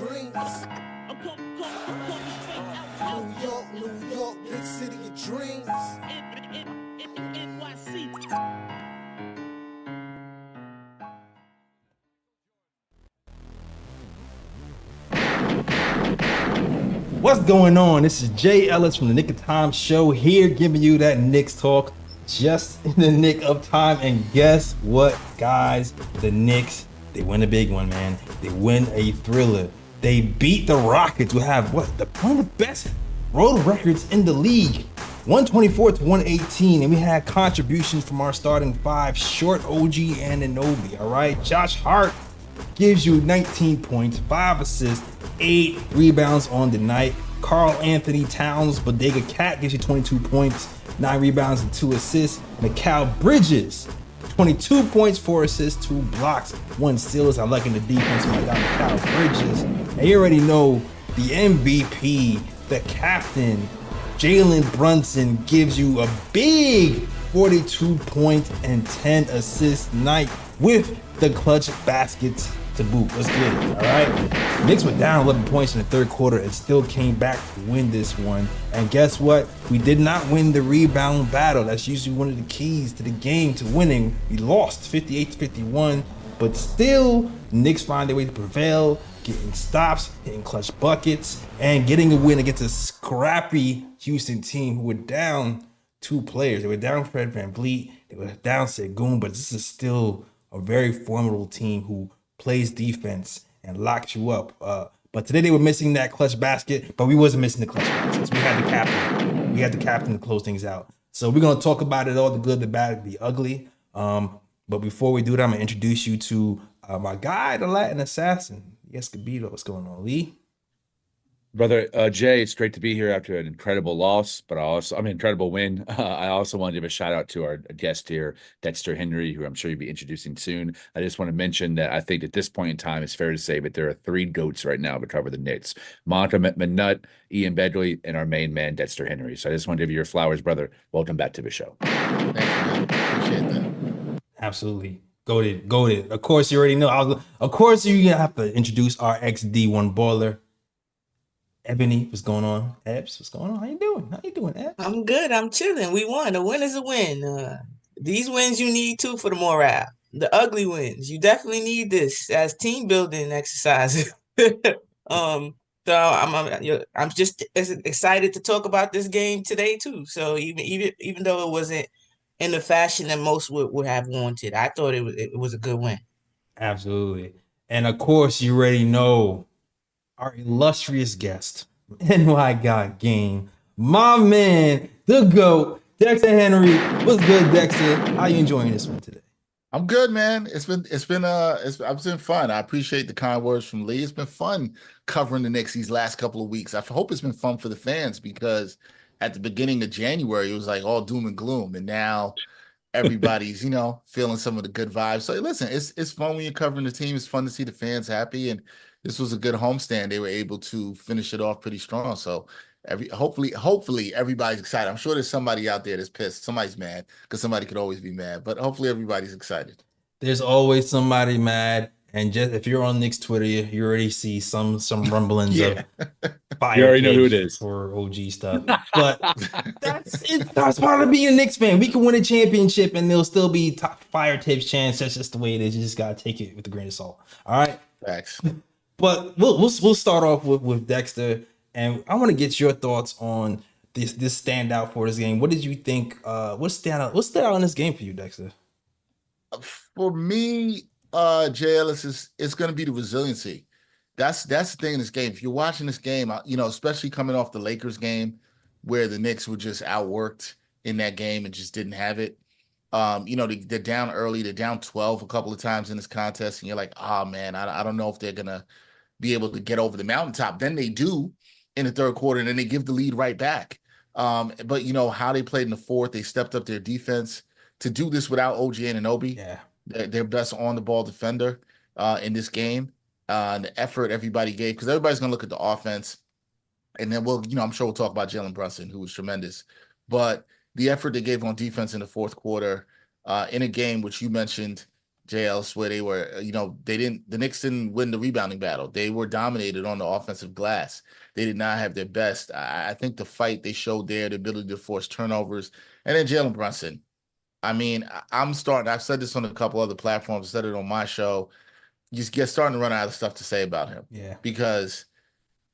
dreams. New York, big city of dreams. What's going on? This is Jay Ellis from the Nick of Time show here, giving you that Knicks talk just in the nick of time. And guess what, guys? The Knicks, they win a big one, man. They win a thriller. They beat the Rockets, who have one of the best road records in the league, 124-118. And we had contributions from our starting five, short OG Anunoby. All right, Josh Hart gives you 19 points, 5 assists, 8 rebounds on the night. Karl-Anthony Towns, Bodega Cat, gives you 22 points, 9 rebounds and 2 assists. Mikal Bridges, 22 points, 4 assists, 2 blocks, 1 steal. I'm liking the defense. My God, Mikal Bridges. And you already know the MVP, the captain, Jalen Brunson, gives you a big 42 points and 10 assists night with the clutch baskets to boot. Let's get it, all right? Knicks were down 11 points in the third quarter and still came back to win this one. And guess what? We did not win the rebound battle. That's usually one of the keys to the game, to winning. We lost 58-51, but still, Knicks find their way to prevail, getting stops, hitting clutch buckets, and getting a win against a scrappy Houston team who were down 2 players. They were down Fred VanVleet, they were down Sengun, but this is still a very formidable team who plays defense and locks you up. But today they were missing that clutch basket, but we wasn't missing the clutch baskets. We had the captain. We had the captain to close things out. So we're gonna talk about it all, the good, the bad, the ugly. But before we do that, I'm gonna introduce you to my guy, the Latin assassin, Escobedo. What's going on, Lee? Brother Jay, it's great to be here after an incredible loss, but incredible win. I also want to give a shout out to our guest here, Dexter Henry, who I'm sure you'll be introducing soon. I just want to mention that I think at this point in time, it's fair to say that there are 3 GOATs right now to cover the Knicks: Monica McNutt, Ian Bedley, and our main man, Dexter Henry. So I just want to give you your flowers, brother. Welcome back to the show. Thank you, man. Appreciate that. Absolutely. Goated. Of course, you already know. Of course, you're going to have to introduce our ex-D1 baller, Ebony. What's going on? Ebs, what's going on? How you doing, Ebs? I'm good. I'm chilling. We won. A win is a win. These wins you need too for the morale. The ugly wins. You definitely need this as team building exercises. So I'm just as excited to talk about this game today too. So even though it wasn't in the fashion that most would have wanted, I thought it was a good win. Absolutely. And of course, you already know our illustrious guest, NY God Game, my man, the GOAT, Dexter Henry. What's good, Dexter? How you enjoying this one today? I'm good, man. It's been fun. I appreciate the kind words from Lee. It's been fun covering the Knicks these last couple of weeks. I hope it's been fun for the fans, because at the beginning of January it was like all doom and gloom, and now everybody's feeling some of the good vibes. So listen, it's fun when you're covering the team. It's fun to see the fans happy, and this was a good homestand. They were able to finish it off pretty strong. So hopefully everybody's excited. I'm sure there's somebody out there that's pissed. Somebody's mad, because somebody could always be mad. But hopefully everybody's excited. There's always somebody mad, and just if you're on Knicks Twitter, you already see some rumblings Yeah. of fire. You already know who it is for OG stuff. But that's it. That's part of being a Knicks fan. We can win a championship, and there'll still be top fire tips chance. That's just the way it is. You just gotta take it with a grain of salt. All right. Facts. But we'll start off with Dexter, and I want to get your thoughts on this standout for this game. What did you think? What stood out in this game for you, Dexter? For me, JLS, it's going to be the resiliency. That's the thing in this game. If you're watching this game, especially coming off the Lakers game, where the Knicks were just outworked in that game and just didn't have it. They're down early. They're down 12 a couple of times in this contest, and you're like, oh man, I don't know if they're gonna be able to get over the mountaintop. Then they do in the third quarter, and then they give the lead right back. But how they played in the fourth, they stepped up their defense to do this without OG Anunoby. Yeah, their best on the ball defender in this game. The effort everybody gave, because everybody's gonna look at the offense, and then I'm sure we'll talk about Jalen Brunson, who was tremendous. But the effort they gave on defense in the fourth quarter, in a game which you mentioned JL, where they were, the Knicks didn't win the rebounding battle. They were dominated on the offensive glass. They did not have their best. I think the fight they showed there, the ability to force turnovers, and then Jalen Brunson. I mean, I've said this on a couple other platforms, said it on my show. You just starting to run out of stuff to say about him. Yeah. Because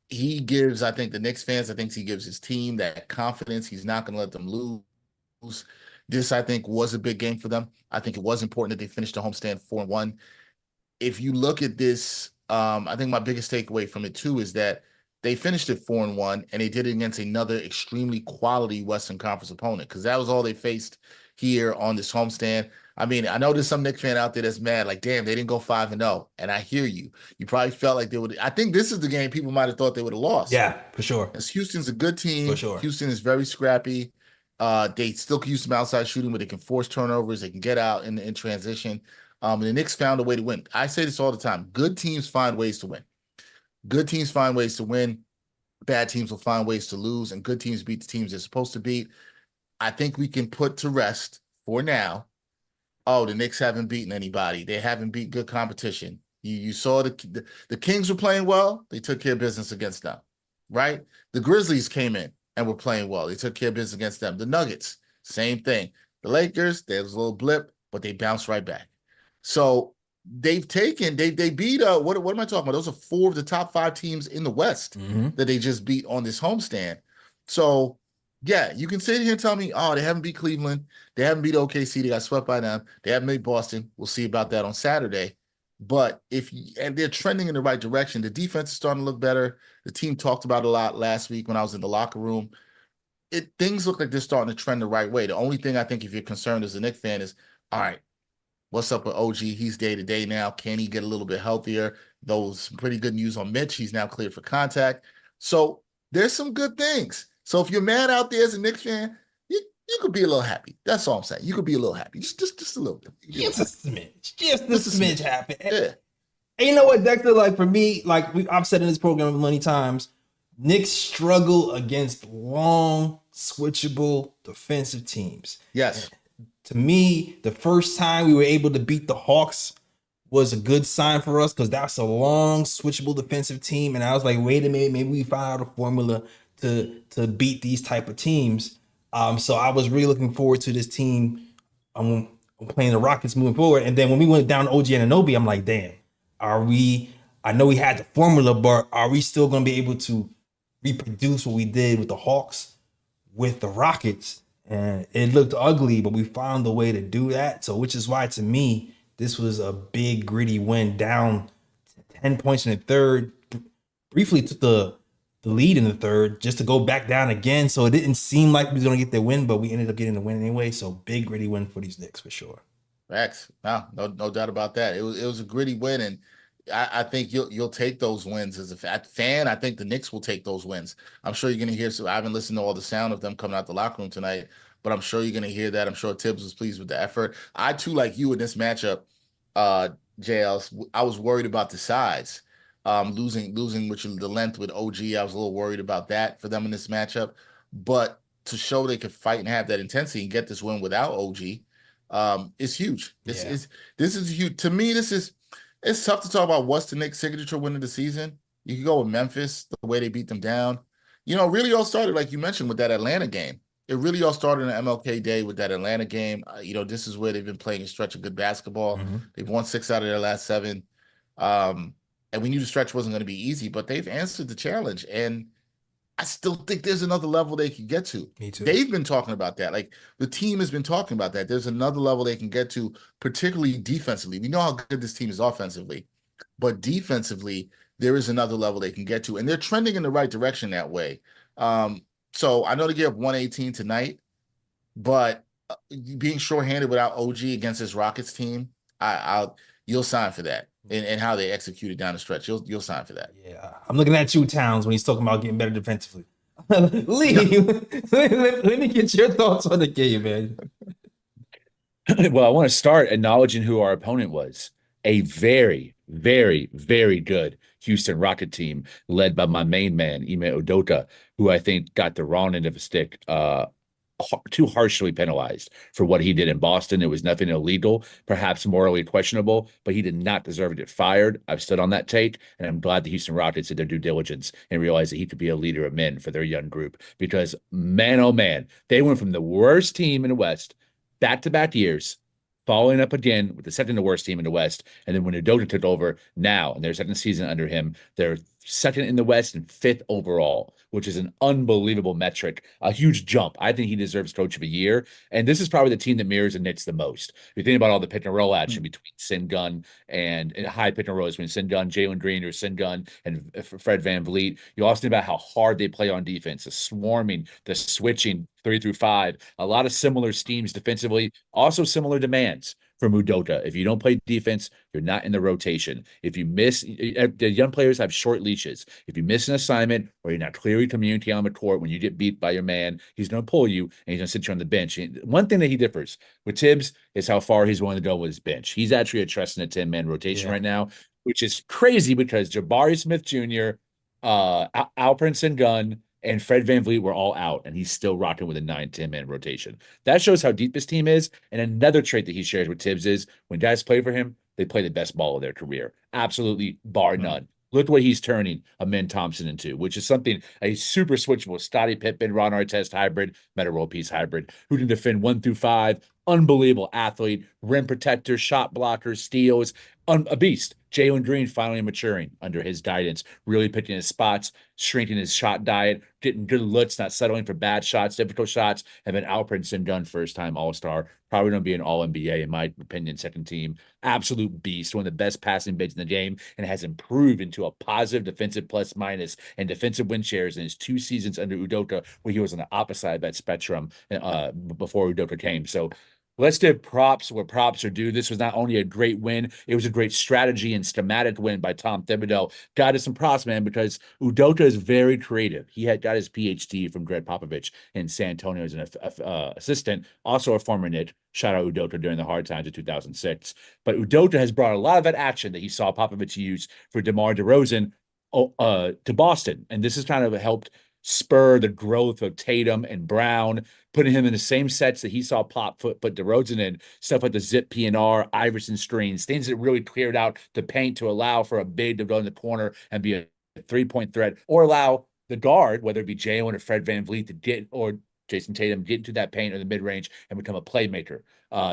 he gives, I think the Knicks fans, I think he gives his team that confidence. He's not going to let them lose. This, I think, was a big game for them. I think it was important that they finished the homestand 4-1. If you look at this, I think my biggest takeaway from it too is that they finished it 4-1, and they did it against another extremely quality Western Conference opponent, because that was all they faced here on this homestand. I mean, I know there's some Knicks fan out there that's mad, like, damn, they didn't go 5-0. And I hear you. You probably felt like they would. I think this is the game people might have thought they would have lost. Yeah, for sure. Because Houston's a good team. For sure. Houston is very scrappy. They still can use some outside shooting, but they can force turnovers. They can get out in transition. And the Knicks found a way to win. I say this all the time. Good teams find ways to win. Good teams find ways to win. Bad teams will find ways to lose, and good teams beat the teams they're supposed to beat. I think we can put to rest for now, the Knicks haven't beaten anybody. They haven't beat good competition. You saw the Kings were playing well. They took care of business against them, right? The Grizzlies came in and were playing well. They took care of business against them. The Nuggets, same thing. The Lakers, there was a little blip, but they bounced right back. So they beat, what am I talking about? Those are 4 of the top 5 teams in the West that they just beat on this homestand. So, yeah, you can sit here and tell me, they haven't beat Cleveland. They haven't beat OKC. They got swept by them. They haven't beat Boston. We'll see about that on Saturday. But and they're trending in the right direction. The defense is starting to look better. The team talked about it a lot last week when I was in the locker room. Things look like they're starting to trend the right way. The only thing I think, if you're concerned as a Knicks fan, is, all right, what's up with OG? He's day-to-day now. Can he get a little bit healthier? Those pretty good news on Mitch. He's now cleared for contact. So there's some good things. So if you're mad out there as a Knicks fan, you could be a little happy. That's all I'm saying. You could be a little happy. Just a little bit. Just a smidge. Just a smidge happy. Yeah. And you know what, Dexter? Like, for me, like I've said in this program many times, Knicks struggle against long, switchable defensive teams. Yes. To me, the first time we were able to beat the Hawks was a good sign for us, because that's a long, switchable defensive team. And I was like, wait a minute, maybe we found out a formula to beat these type of teams. So I was really looking forward to this team playing the Rockets moving forward. And then when we went down to OG Anunoby, I'm like, damn, I know we had the formula, but are we still going to be able to reproduce what we did with the Hawks with the Rockets? And it looked ugly, but we found a way to do that. So, which is why, to me, this was a big, gritty win, down 10 points in the third. Briefly took the lead in the third, just to go back down again. So it didn't seem like we was going to get the win, but we ended up getting the win anyway. So big, gritty win for these Knicks for sure. Facts. No doubt about that. It was a gritty win, and I think you'll take those wins as a fan. I think the Knicks will take those wins. I'm sure you're going to hear. So I haven't listened to all the sound of them coming out the locker room tonight, but I'm sure you're going to hear that. I'm sure Tibbs was pleased with the effort. I too, like you in this matchup, JL, I was worried about the size. Losing the length with OG, I was a little worried about that for them in this matchup. But to show they could fight and have that intensity and get this win without OG, is huge. This is huge. To me, it's tough to talk about what's the Knicks' signature win of the season. You could go with Memphis, the way they beat them down. It really all started, like you mentioned, with that Atlanta game. It really all started on MLK Day with that Atlanta game. This is where they've been playing a stretch of good basketball. They've won 6 out of their last 7. And we knew the stretch wasn't going to be easy, but they've answered the challenge. And I still think there's another level they can get to. Me too. They've been talking about that. Like, the team has been talking about that. There's another level they can get to, particularly defensively. We know how good this team is offensively, but defensively, there is another level they can get to. And they're trending in the right direction that way. So I know they gave up 118 tonight, but being shorthanded without OG against this Rockets team, you'll sign for that. And how they executed down the stretch. You'll sign for that. Yeah. I'm looking at you, Towns, when he's talking about getting better defensively. Lee, let me get your thoughts on the game, man. Well, I want to start acknowledging who our opponent was. A very, very, very good Houston Rocket team led by my main man, Ime Udoka, who I think got the wrong end of a stick too harshly penalized for what he did in Boston. It was nothing illegal, perhaps morally questionable, but he did not deserve to get fired. I've stood on that take, and I'm glad the Houston Rockets did their due diligence and realized that he could be a leader of men for their young group. Because man, oh man, they went from the worst team in the West back-to-back years, following up again with the second to worst team in the West. And then when Udoka took over now, in their second season under him, they're second in the West and fifth overall, which is an unbelievable metric, a huge jump. I think he deserves Coach of the Year. And this is probably the team that mirrors the Knicks the most. If you think about all the pick and roll action between Sengun and high pick and rolls between Sengun, Jalen Green, or Sengun and Fred VanVleet, you also think about how hard they play on defense, the swarming, the switching 3-5, a lot of similar schemes defensively, also similar demands from Udoka. If you don't play defense, you're not in the rotation. If you miss, the young players have short leashes. If you miss an assignment or you're not clearly communicating on the court when you get beat by your man, he's going to pull you and he's going to sit you on the bench. One thing that he differs with Tibbs is how far he's willing to go with his bench. He's actually a trust in a 10-man rotation right now, which is crazy because Jabari Smith Jr., Alperen Sengun, and Fred VanVleet were all out, and he's still rocking with a 9-10-man rotation. That shows how deep this team is. And another trait that he shares with Tibbs is when guys play for him, they play the best ball of their career. Absolutely, bar none. Look what he's turning Amen Thompson into, which is something a super switchable Scottie Pippen, Ron Artest hybrid, Meta World Peace hybrid, who can defend 1-5, unbelievable athlete, rim protector, shot blocker, steals, a beast. Jalen Green finally maturing under his guidance, really picking his spots, shrinking his shot diet, getting good looks, not settling for bad shots, difficult shots, and then Alperen Sengun, first-time All-Star, probably going to be an All-NBA, in my opinion, second team. Absolute beast, one of the best passing bigs in the game, and has improved into a positive defensive plus-minus and defensive win shares in his 2 seasons under Udoka, where he was on the opposite side of that spectrum before Udoka came. So let's give props where props are due. This was not only a great win, it was a great strategy and schematic win by Tom Thibodeau. Got us some props, man, because Udoka is very creative. He had got his PhD from Greg Popovich in San Antonio as an assistant, also a former Knick. Shout out Udoka during the hard times of 2006. But Udoka has brought a lot of that action that he saw Popovich use for DeMar DeRozan to Boston. And this has kind of helped spur the growth of Tatum and Brown, putting him in the same sets that he saw Pop put DeRozan in, stuff like the zip P&R, Iverson screens, things that really cleared out the paint to allow for a big to go in the corner and be a 3-point threat, or allow the guard, whether it be Jalen or Fred VanVleet, to get, or Jason Tatum, get into that paint or the mid-range and become a playmaker.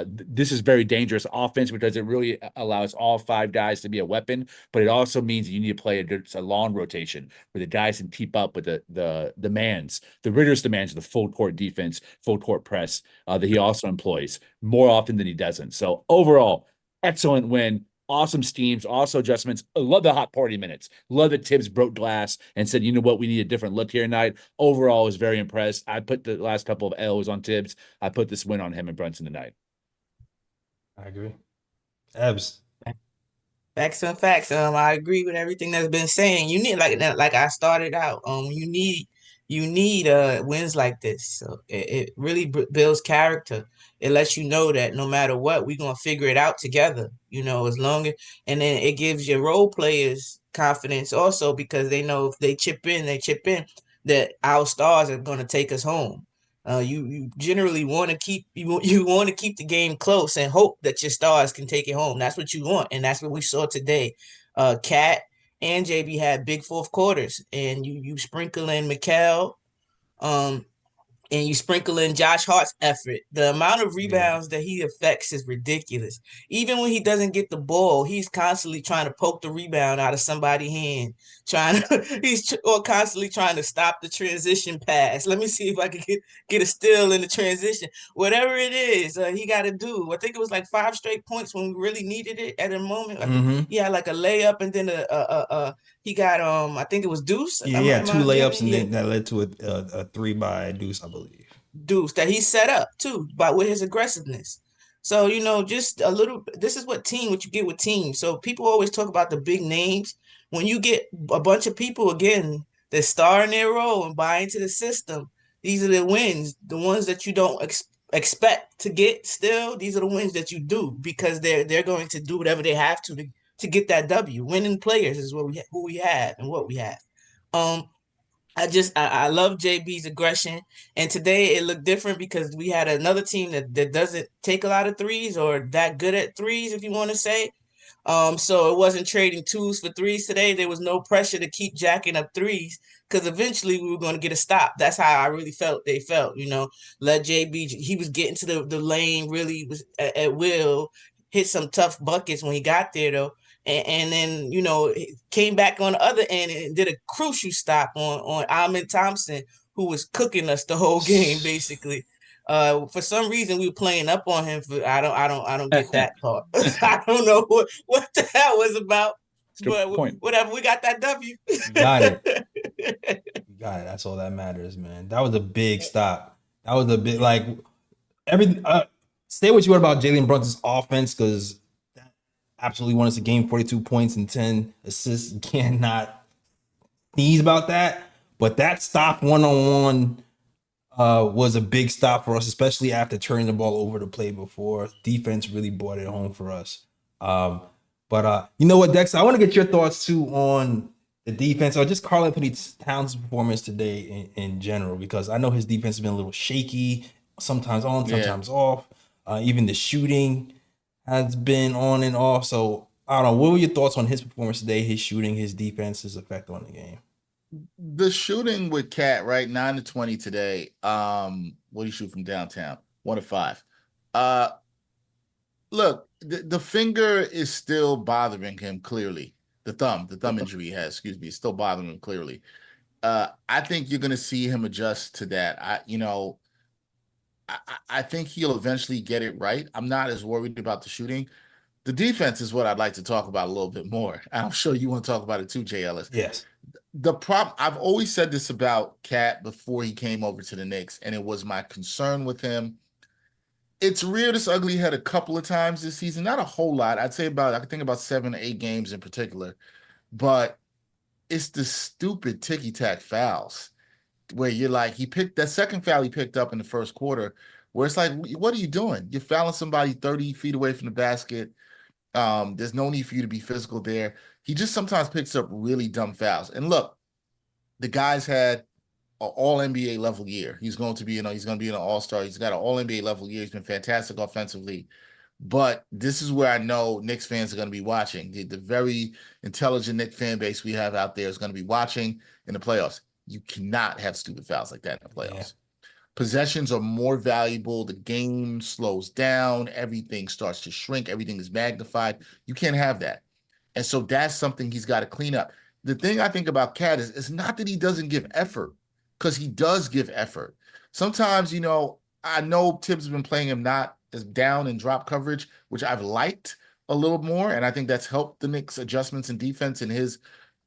This is very dangerous offense because it really allows all 5 guys to be a weapon, but it also means you need to play a long rotation where the guys can keep up with the demands, the rigorous demands of the full court defense, full court press that he also employs more often than he doesn't. So overall, excellent win. Awesome schemes, also adjustments. I love the hot party minutes. Love that Tibbs broke glass and said, you know what, we need a different look here tonight. Overall, I was very impressed. I put the last couple of L's on Tibbs. I put this win on him and Brunson tonight. I agree. Abs. Facts and facts. I agree with everything that's been saying. You need like I started out. You need wins like this. So it really builds character. It lets you know that no matter what, we're gonna figure it out together. As long as, and then it gives your role players confidence also because they know if they chip in, that our stars are gonna take us home. You generally want to keep you want to keep the game close and hope that your stars can take it home. That's what you want, and that's what we saw today. Cat and JB had big fourth quarters, and you sprinkle in Mikal, and you sprinkle in Josh Hart's effort. The amount of rebounds that he affects is ridiculous. Even when he doesn't get the ball, he's constantly trying to poke the rebound out of somebody's hand. Constantly trying to stop the transition pass. Let me see if I can get a steal in the transition. Whatever it is, he got to do. I think it was like 5 straight points when we really needed it at a moment. He had like a layup and then he got I think it was Deuce. Yeah, 2 layups and then that led to a 3 by Deuce, I believe. Deuce that he set up too, with his aggressiveness. So just a little. This is what you get with teams. So people always talk about the big names. When you get a bunch of people again that star in their role and buy into the system, these are the wins. The ones that you don't expect to get. Still, these are the wins that you do because they're going to do whatever they have to get that W. Winning players is who we have and what we have. I love JB's aggression, and today it looked different because we had another team that doesn't take a lot of threes or that good at threes, if you want to say. So it wasn't trading twos for threes today. There was no pressure to keep jacking up threes because eventually we were going to get a stop. That's how I really felt they felt, Let JB, he was getting to the lane, really was at will, hit some tough buckets when he got there though. And then, came back on the other end and did a crucial stop on Ime Thompson, who was cooking us the whole game, basically. For some reason we were playing up on him for I don't get that part. I don't know what the hell was about, but point. whatever, we got that W. You got it. You got it. That's all that matters, man. That was a big stop. That was a big everything. Say what you want about Jalen Brunson's offense, because that absolutely won us a game, 42 points and 10 assists. You cannot sneeze about that. But that stop one-on-one was a big stop for us, especially after turning the ball over the play before. Defense really brought it home for us. But you know what, Dex? I want to get your thoughts too on the defense, or just Karl-Anthony Towns' performance today in general, because I know his defense has been a little shaky, sometimes on, sometimes off. Even the shooting has been on and off. So I don't know. What were your thoughts on his performance today, his shooting, his defense, his effect on the game? The shooting with Cat, right? 9 to 20 today. What do you shoot from downtown? 1 to 5. Look, the finger is still bothering him clearly. The thumb injury he has, is still bothering him clearly. I think you're going to see him adjust to that. I think he'll eventually get it right. I'm not as worried about the shooting. The defense is what I'd like to talk about a little bit more. I'm sure you want to talk about it too, Jay Ellis. Yes. The problem, I've always said this about Cat before he came over to the Knicks, and it was my concern with him. It's reared its ugly head a couple of times this season, not a whole lot. I think about 7 or 8 games in particular, but it's the stupid ticky-tack fouls where you're like, he picked that second foul he picked up in the first quarter, where it's like, what are you doing? You're fouling somebody 30 feet away from the basket. There's no need for you to be physical there. He just sometimes picks up really dumb fouls. And look, the guy's had an all NBA level year. He's going to be, he's going to be an all-star. He's got an all NBA level year. He's been fantastic offensively. But this is where I know Knicks fans are going to be watching. The very intelligent Knicks fan base we have out there is going to be watching in the playoffs. You cannot have stupid fouls like that in the playoffs. Yeah. Possessions are more valuable. The game slows down. Everything starts to shrink. Everything is magnified. You can't have that. And so that's something he's got to clean up. The thing I think about Cat is it's not that he doesn't give effort, because he does give effort. Sometimes, I know Tibbs has been playing him not as down in drop coverage, which I've liked a little more. And I think that's helped the Knicks' adjustments in defense and his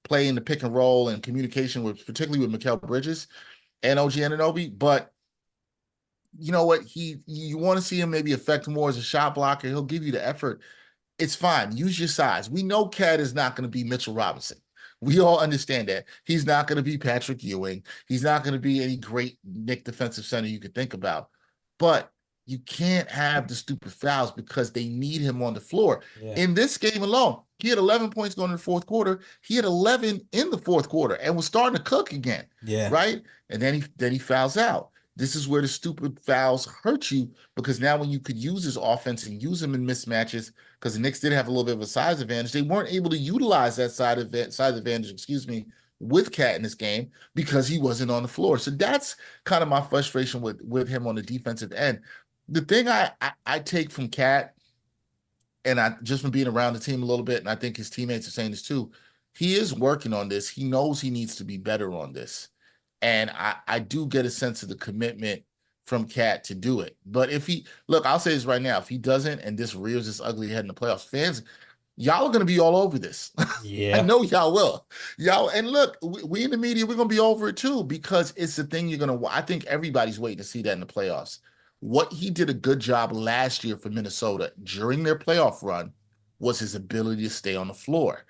play in the pick and roll and communication particularly with Mikal Bridges and OG Anunoby. But you know what? You want to see him maybe affect more as a shot blocker. He'll give you the effort. It's fine. Use your size. We know Cat is not going to be Mitchell Robinson. We all understand that. He's not going to be Patrick Ewing. He's not going to be any great Knick defensive center you could think about. But you can't have the stupid fouls because they need him on the floor. Yeah. In this game alone, he had 11 points going in the fourth quarter. He had 11 in the fourth quarter and was starting to cook again. Yeah. Right? And then he fouls out. This is where the stupid fouls hurt you, because now when you could use his offense and use him in mismatches, because the Knicks did have a little bit of a size advantage, they weren't able to utilize that size advantage, with Cat in this game because he wasn't on the floor. So that's kind of my frustration with him on the defensive end. The thing I take from Cat, and I just from being around the team a little bit, and I think his teammates are saying this too, he is working on this. He knows he needs to be better on this. And I do get a sense of the commitment from Cat to do it. But I'll say this right now, if he doesn't, and this rears its ugly head in the playoffs, fans, y'all are going to be all over this. Yeah. I know y'all will. And look, we in the media, we're going to be over it too, because it's the thing I think everybody's waiting to see that in the playoffs. What he did a good job last year for Minnesota during their playoff run was his ability to stay on the floor.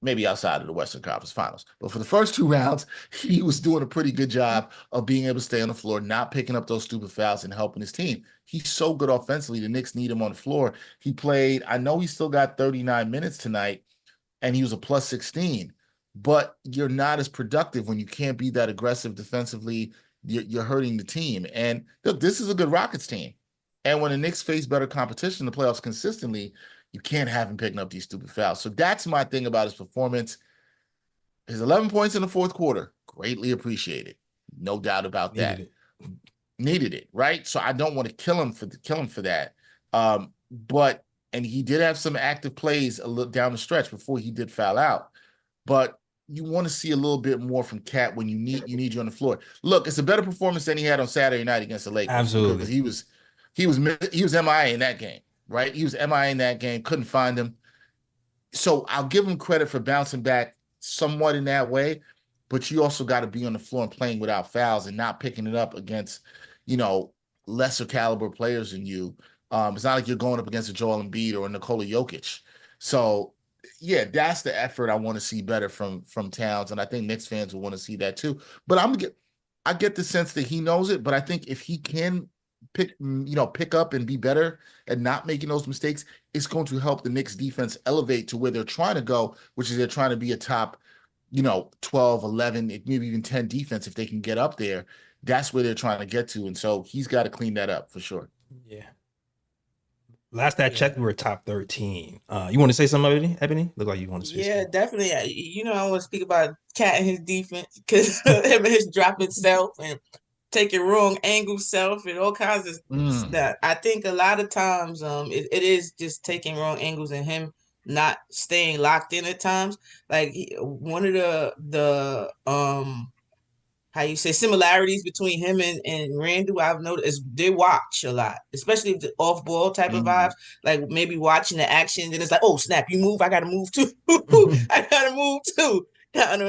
Maybe outside of the Western Conference Finals. But for the first 2 rounds, he was doing a pretty good job of being able to stay on the floor, not picking up those stupid fouls and helping his team. He's so good offensively. The Knicks need him on the floor. He played, I know he still got 39 minutes tonight, and he was a plus 16. but you're not as productive when you can't be that aggressive defensively. You're hurting the team. And look, this is a good Rockets team. And when the Knicks face better competition in the playoffs consistently, you can't have him picking up these stupid fouls. So that's my thing about his performance. His 11 points in the fourth quarter, greatly appreciated. No doubt about that. Needed it, right? So I don't want to kill him for that. And he did have some active plays a little down the stretch before he did foul out. But you want to see a little bit more from Cat when you need you on the floor. Look, it's a better performance than he had on Saturday night against the Lakers. Absolutely, because he was MIA in that game, right? He was MIA in that game, couldn't find him. So I'll give him credit for bouncing back somewhat in that way, but you also got to be on the floor and playing without fouls and not picking it up against, lesser caliber players than you. It's not like you're going up against a Joel Embiid or a Nikola Jokic. So yeah, that's the effort I want to see better from Towns, and I think Knicks fans will want to see that too. But I get the sense that he knows it, but I think if he can pick up and be better at not making those mistakes, it's going to help the Knicks defense elevate to where they're trying to go, which is they're trying to be a top, 12, 11, maybe even 10 defense if they can get up there. That's where they're trying to get to, and so he's got to clean that up for sure. Yeah. Last I checked, we were top 13. You want to say something, Ebony? Look like you want to speak. Yeah, definitely. I want to speak about Cat and his defense because him and his dropping self and taking wrong angle self and all kinds of stuff. I think a lot of times it is just taking wrong angles and him not staying locked in at times. Like one of the how you say similarities between him and Randall, I've noticed is they watch a lot, especially the off ball type of vibes. Like maybe watching the action, then it's like, oh snap, you move, I gotta move too. I gotta move too.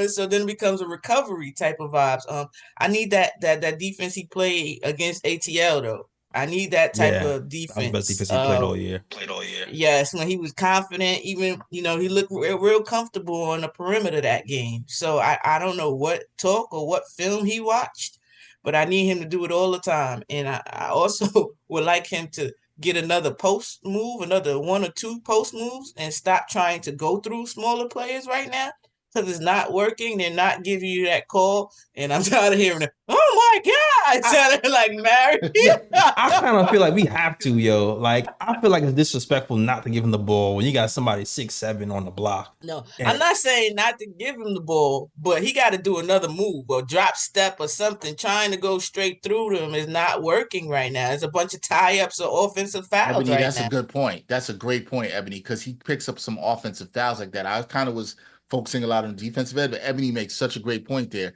So then it becomes a recovery type of vibes. I need that defense he played against ATL though. I need that type of defense. That was the best defense he played all year. Yes, when he was confident, even he looked real comfortable on the perimeter that game. So I don't know what talk or what film he watched, but I need him to do it all the time. And I also would like him to get another post move, another 1 or 2 post moves, and stop trying to go through smaller players right now. Because it's not working, they're not giving you that call, and I'm tired of hearing it. Oh my God, sounded like married. I kind of feel like we have to, yo. Like I feel like it's disrespectful not to give him the ball when you got somebody 6'7" on the block. No, I'm not saying not to give him the ball, but he got to do another move or drop step or something. Trying to go straight through them is not working right now. There's a bunch of tie-ups or offensive fouls Ebony, right that's now. a good point. That's a great point, Ebony, because he picks up some offensive fouls like that. I kind of was focusing a lot on the defensive end, but Ebony makes such a great point there.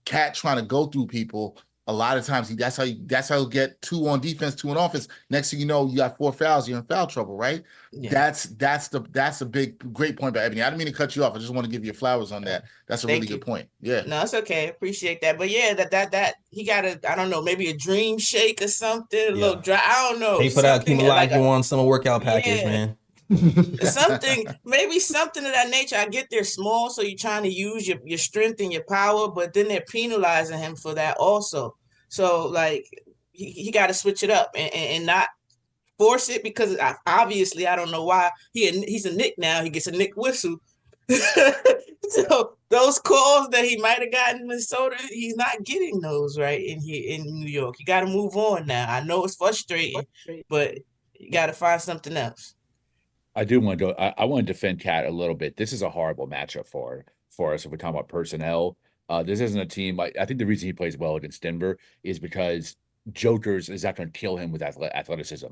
Cat trying to go through people, a lot of times that's how you get 2 on defense, 2 on offense. Next thing you know, you got 4 fouls, you're in foul trouble, right? Yeah. That's a great point by Ebony. I didn't mean to cut you off. I just want to give you flowers on that. That's a really good point. Yeah. No, it's okay. Appreciate that. But yeah, that he got I don't know, maybe a dream shake or something, a little dry. I don't know. Pay for that Like on summer workout package, man. Maybe something of that nature. I get they're small, so you're trying to use your strength and your power, but then they're penalizing him for that also. So like he got to switch it up and not force it, because obviously I don't know why he's a Knick now. He gets a Knick whistle. So those calls that he might have gotten in Minnesota, he's not getting those right in New York. You got to move on now. I know it's frustrating, but you got to find something else. I do want to. I want to defend Cat a little bit. This is a horrible matchup for us if we talk about personnel. This isn't a team. I think the reason he plays well against Denver is because Jokers is not going to kill him with athleticism.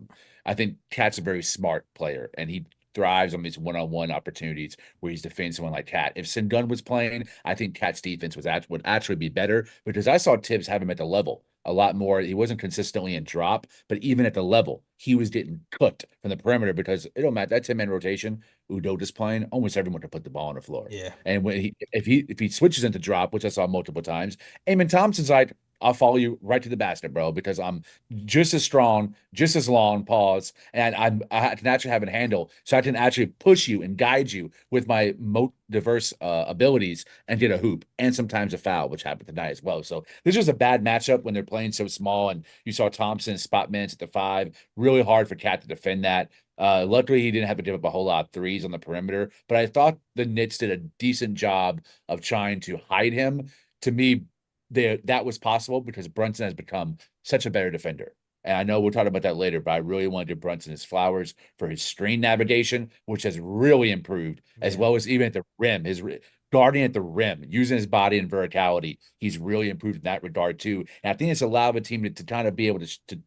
I think Cat's a very smart player, and he thrives on these one-on-one opportunities where he's defending someone like Cat. If Sengun was playing, I think Cat's defense would actually be better, because I saw Tibbs have him at the level a lot more. He wasn't consistently in drop, but even at the level, he was getting cooked from the perimeter, because it don't matter. That 10-man rotation, Udoka's playing, almost everyone can put the ball on the floor. Yeah. And when if he switches into drop, which I saw multiple times, Amen Thompson's like, I'll follow you right to the basket, bro, because I'm just as strong, just as long, pause, and I can actually have a handle, so I can actually push you and guide you with my most diverse abilities and get a hoop and sometimes a foul, which happened tonight as well. So this was a bad matchup when they're playing so small, and you saw Thompson spot minutes at the 5. Really hard for Cat to defend that. Luckily, he didn't have to give up a whole lot of threes on the perimeter, but I thought the Knicks did a decent job of trying to hide him. To me, that was possible because Brunson has become such a better defender. And I know we'll talk about that later, but I really want to give Brunson his flowers for his screen navigation, which has really improved, as well as even at the rim, his guarding at the rim, using his body and verticality. He's really improved in that regard too. And I think it's allowed the team to kind of be able to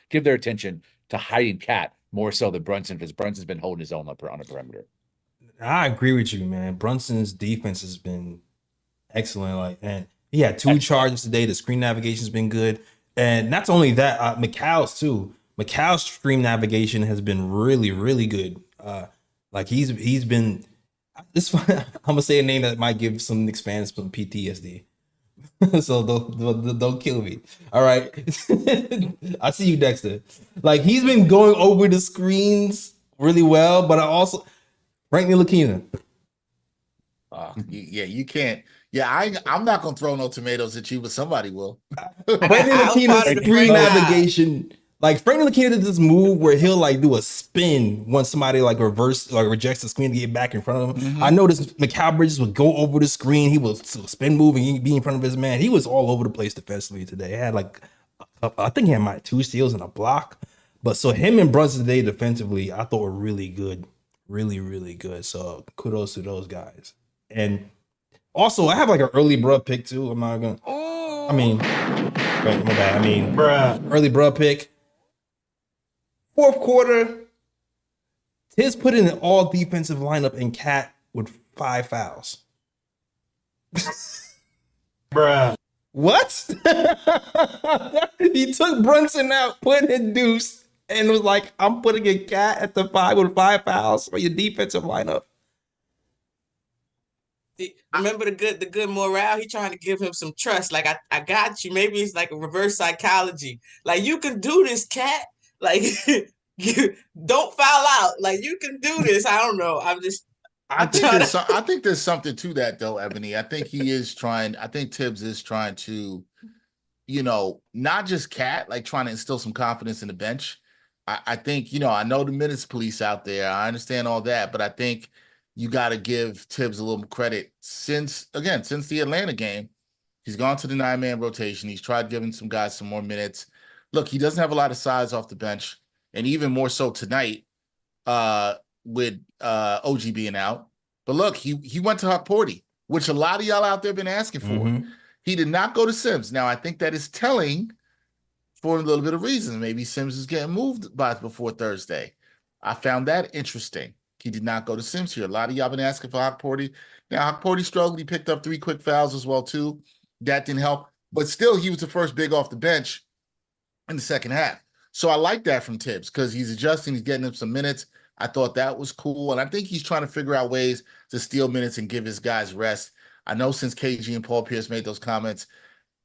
give their attention to hiding Cat more so than Brunson, because Brunson's been holding his own on the perimeter. I agree with you, man. Brunson's defense has been excellent. And he had 2 charges today. The screen navigation's been good. And not only that, Mikal's too. Mikal's screen navigation has been really, really good. He's been this. I'm gonna say a name that might give some Knicks fans some PTSD. So don't kill me. All right. I see you, Dexter. Like, he's been going over the screens really well, but I also Frank Ntilikina. Yeah, you can't. Yeah, I'm not gonna throw no tomatoes at you, but somebody will. Frank Ntilikina's screen navigation. Like, Frank Ntilikina did this move where he'll like do a spin once somebody like rejects the screen to get back in front of him. Mm-hmm. I noticed Mikal Bridges would go over the screen. He would spin move and be in front of his man. He was all over the place defensively today. He had I think he had 2 steals and a block. But so him and Brunson today defensively, I thought were really good. Really, really good. So kudos to those guys. And also, I have like an early bruh pick too. I'm not gonna. I mean, right, my bad. I mean, early bruh pick. 4th quarter, Tiz put in an all defensive lineup and Cat with 5 fouls. Bruh. What? He took Brunson out, put in Deuce, and was like, I'm putting a Cat at the 5 with 5 fouls for your defensive lineup. Remember the good morale? He trying to give him some trust. Like, I got you. Maybe it's like a reverse psychology. Like, you can do this, Cat. Like, you don't foul out. Like, you can do this. I don't know. I think there's something to that though, Ebony. I think Tibbs is trying to, not just Cat, like trying to instill some confidence in the bench. I think, I know the minutes police out there. I understand all that, but I think you got to give Tibbs a little credit since the Atlanta game. He's gone to the 9-man rotation. He's tried giving some guys some more minutes. Look, he doesn't have a lot of size off the bench, and even more so tonight with OG being out. But look, he went to Hawkporty, which a lot of y'all out there been asking for. Mm-hmm. He did not go to Sims. Now, I think that is telling for a little bit of reasons. Maybe Sims is getting moved before Thursday. I found that interesting. He did not go to Sims here. A lot of y'all been asking for Hawkporty. Now, Hawkporty struggled. He picked up 3 quick fouls as well, too. That didn't help. But still, he was the first big off the bench in the second half. So I like that from Tibbs because he's adjusting. He's getting him some minutes. I thought that was cool. And I think he's trying to figure out ways to steal minutes and give his guys rest. I know since KG and Paul Pierce made those comments,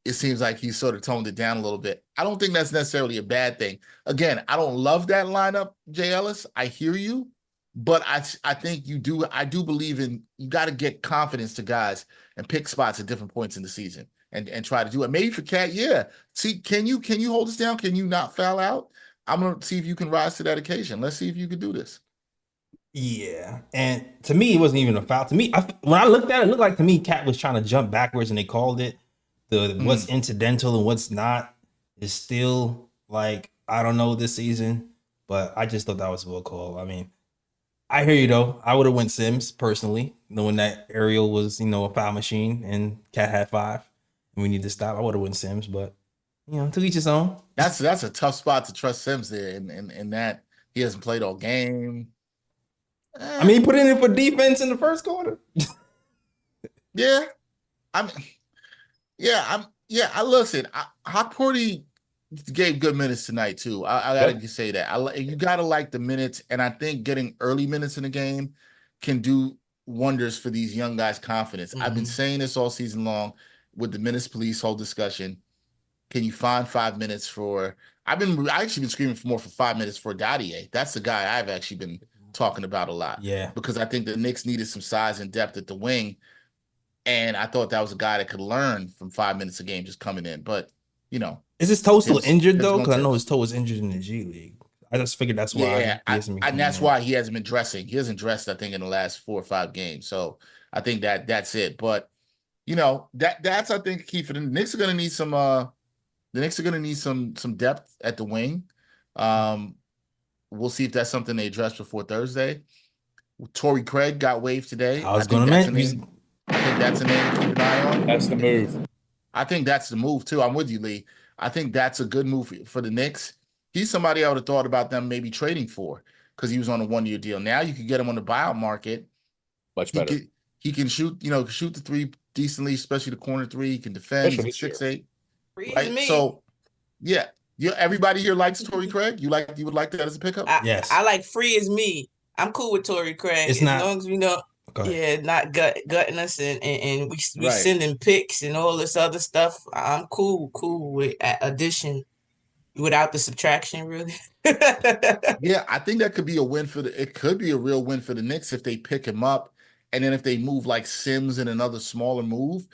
it seems like he's sort of toned it down a little bit. I don't think that's necessarily a bad thing. Again, I don't love that lineup, Jay Ellis. I hear you. But I think you do. I do believe in you got to get confidence to guys and pick spots at different points in the season and try to do it. Maybe for Cat, yeah. See, can you hold us down? Can you not foul out? I'm gonna see if you can rise to that occasion. Let's see if you can do this. Yeah, and to me, it wasn't even a foul. To me, when I looked at it, it looked like to me Cat was trying to jump backwards, and they called it what's incidental and what's not is still like I don't know this season. But I just thought that was a good call. I mean. I hear you though. I would have went Sims personally, knowing that Ariel was, a foul machine and Cat had 5. And we need to stop. I would have went Sims, but to each his own. That's a tough spot to trust Sims there, and that he hasn't played all game. I mean, he put in for defense in the first quarter. Yeah, I listen. Hawkporty gave good minutes tonight too. I gotta say that. You gotta like the minutes, and I think getting early minutes in the game can do wonders for these young guys' confidence. Mm-hmm. I've been saying this all season long with the minutes police whole discussion. Can you find 5 minutes for? I actually been screaming for more for 5 minutes for Gadier. That's the guy I've actually been talking about a lot. Yeah. Because I think the Knicks needed some size and depth at the wing, and I thought that was a guy that could learn from 5 minutes a game just coming in. But is his toe still injured though? Because I know tips. his toe was injured in the G League. I just figured that's why Yeah, he hasn't been and coming that's in. why he hasn't been dressing. He hasn't dressed, I think, in the last 4 or 5 games. So I think that's it. But that's I think key for the Knicks are going to need some. The Knicks are going to need some depth at the wing. We'll see if that's something they address before Thursday. Torrey Craig got waived today. I was going to mention. I think that's a name to keep an eye on. That's the move. I think that's the move too. I'm with you, Lee. I think that's a good move for the Knicks. He's somebody I would have thought about them maybe trading for because he was on a 1-year deal. Now you can get him on the buyout market. Much better. He can shoot, shoot the three decently, especially the corner three. He can defend. He's 6'8". Right. So, yeah. Everybody here likes Torrey Craig. You would like that as a pickup? Yes. I like free as me. I'm cool with Torrey Craig as long as we know. Yeah, not gutting us and we sending picks and all this other stuff. I'm cool with addition without the subtraction, really. Yeah, I think that could be a win it could be a real win for the Knicks if they pick him up, and then if they move like Sims in another smaller move.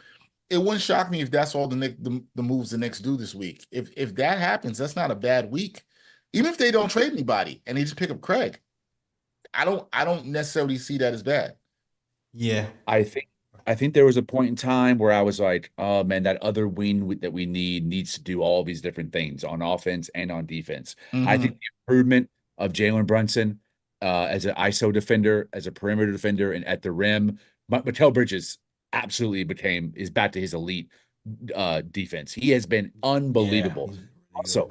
It wouldn't shock me if that's all the moves the Knicks do this week. If that happens, that's not a bad week. Even if they don't trade anybody and they just pick up Craig, I don't necessarily see that as bad. Yeah, I think there was a point in time where I was like, oh man, that other wing that we needs to do all these different things on offense and on defense. Mm-hmm. I think the improvement of Jalen Brunson as an ISO defender, as a perimeter defender, and at the rim, Mikal Bridges absolutely is back to his elite defense. He has been unbelievable. Yeah, really so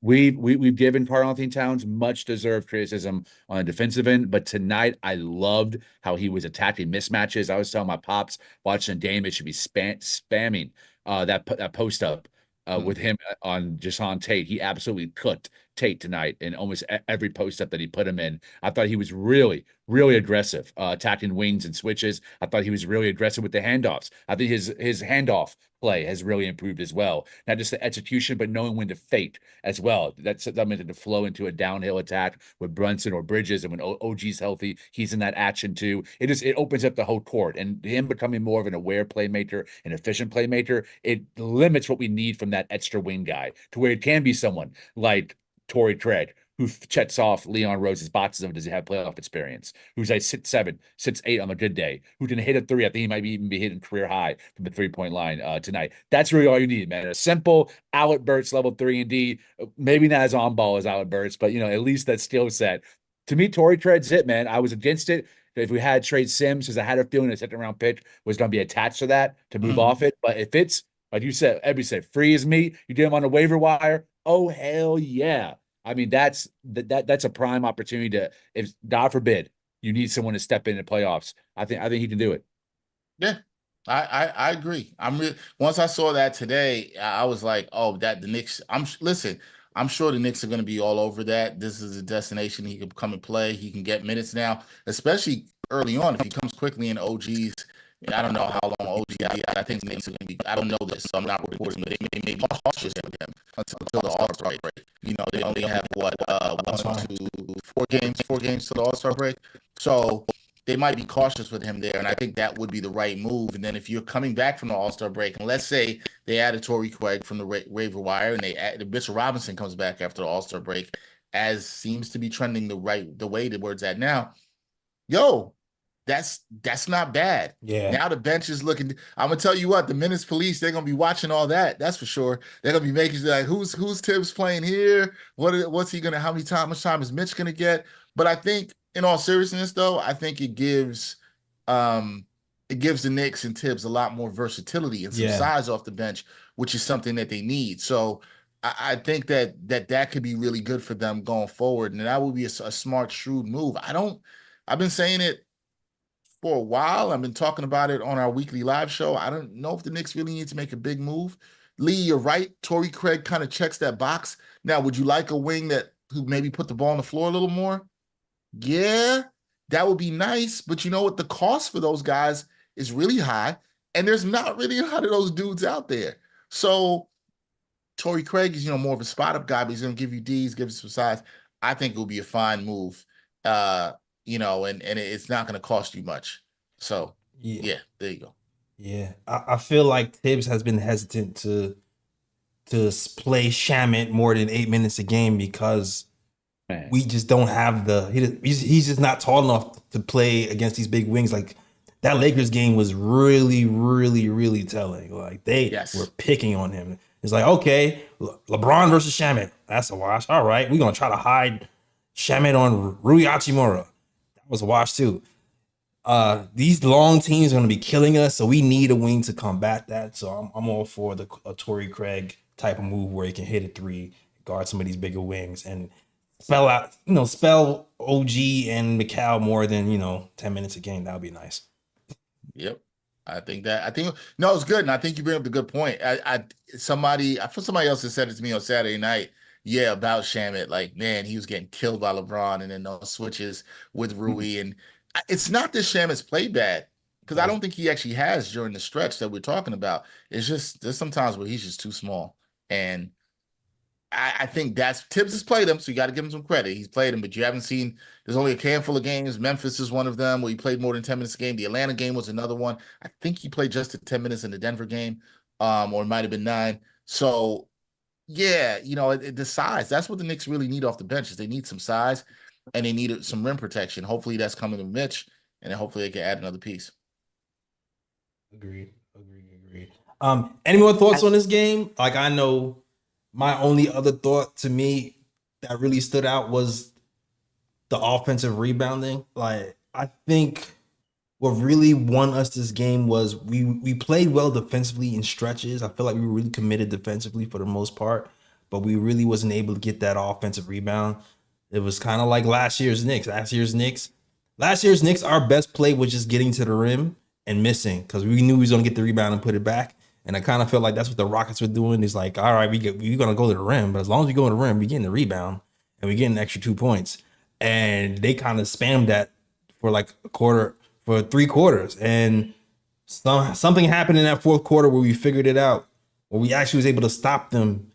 we've given Karl-Anthony Towns much deserved criticism on the defensive end, but tonight I loved how he was attacking mismatches. I was telling my pops watching the game, it should be spamming that post up with him on Jason Tate. He absolutely cooked Tate tonight in almost every post up that he put him in. I thought he was really, really aggressive, attacking wings and switches. I thought he was really aggressive with the handoffs. I think his handoff play has really improved as well. Not just the execution, but knowing when to fake as well. That's meant to flow into a downhill attack with Brunson or Bridges, and when OG's healthy, he's in that action too. It opens up the whole court, and him becoming more of an aware playmaker, an efficient playmaker, it limits what we need from that extra wing guy to where it can be someone like Torrey Craig, who checks off Leon Rose's boxes of does he have playoff experience, who's like 6'7", 6'8" on a good day, who can hit a three. I think he might even be hitting career high from the 3-point line tonight. That's really all you need, man. A simple Alec Burks level 3-and-D, maybe not as on ball as Alec Burks, but at least that skill set. To me, Torrey Craig's it, man. I was against it if we had trade Sims, because I had a feeling a second round pick was going to be attached to that to move off it. But if it's like you said, everybody said, free as me, you get him on the waiver wire. Oh, hell yeah. I mean, that's a prime opportunity to, if God forbid, you need someone to step in the playoffs. I think he can do it. Yeah, I agree. Once I saw that today, I was like, oh, that the Knicks. I'm sure the Knicks are going to be all over that. This is a destination he can come and play. He can get minutes now, especially early on. If he comes quickly in OG's, I don't know how long OG. I think the Knicks are going to be. I don't know this, so I'm not reporting. But they may be cautious with him until the All-Star break. They only have what 4 games to the All-Star break. So they might be cautious with him there, and I think that would be the right move. And then if you're coming back from the All-Star break, and let's say they added Torrey Craig from the waiver wire, and the Mitchell Robinson comes back after the All-Star break, as seems to be trending the way the word's at now. That's not bad. Yeah. Now the bench is looking. I'm gonna tell you what, the minutes police, they're gonna be watching all that. That's for sure. They're gonna be making like who's Tibbs playing here? What's he gonna? How much time is Mitch gonna get? But I think, in all seriousness, though, I think it gives the Knicks and Tibbs a lot more versatility and some size off the bench, which is something that they need. So I think that could be really good for them going forward, and that would be a smart, shrewd move. I've been saying it for a while. I've been talking about it on our weekly live show. I don't know if the Knicks really need to make a big move. Lee, you're right. Torrey Craig kind of checks that box. Now, would you like a wing who maybe put the ball on the floor a little more? Yeah, that would be nice. But you know what? The cost for those guys is really high, and there's not really a lot of those dudes out there. So Torrey Craig is, more of a spot up guy, but he's going to give you D's, give you some size. I think it will be a fine move, and it's not going to cost you much. So, yeah, there you go. Yeah, I feel like Tibbs has been hesitant to play Shamit more than 8 minutes a game because we just don't have he's just not tall enough to play against these big wings. Like that Lakers game was really, really, really telling. Like they were picking on him. It's like, okay, LeBron versus Shamit. That's a wash. All right, we're gonna try to hide Shamit on Rui Hachimura. That was a wash too. These long teams are going to be killing us, so we need a wing to combat that. So I'm all for a Torrey Craig type of move where he can hit a three, guard some of these bigger wings, and spell OG and Mikal more than 10 minutes a game. That would be nice. Yep. I think no, it's good, and I think you bring up the good point. Somebody else has said it to me on Saturday night. Yeah, about Shamit. Like, man, he was getting killed by LeBron, and then those switches with Rui, and it's not that Shamit's played bad, because I don't think he actually has during the stretch that we're talking about. It's just there's sometimes where he's just too small, and I think Tibbs has played him, so you got to give him some credit. He's played him, but you haven't seen. There's only a handful of games. Memphis is one of them where he played more than 10 minutes a game. The Atlanta game was another one. I think he played just 10 minutes in the Denver game, or it might have been 9. So, yeah, the size. That's what the Knicks really need off the bench is they need some size, and they need some rim protection. Hopefully, that's coming to Mitch, and then hopefully they can add another piece. Agreed. Any more thoughts on this game? Like, I know my only other thought to me that really stood out was the offensive rebounding. Like, I think what really won us this game was we played well defensively in stretches. I feel like we were really committed defensively for the most part, but we really wasn't able to get that offensive rebound. It was kind of like last year's Knicks. Last year's Knicks, our best play was just getting to the rim and missing because we knew we was going to get the rebound and put it back. And I kind of felt like that's what the Rockets were doing. It's like, all right, we're going to go to the rim, but as long as we go to the rim, we're getting the rebound and we're getting an extra 2 points. And they kind of spammed that for like for 3 quarters. And something happened in that 4th quarter where we figured it out, where we actually was able to stop them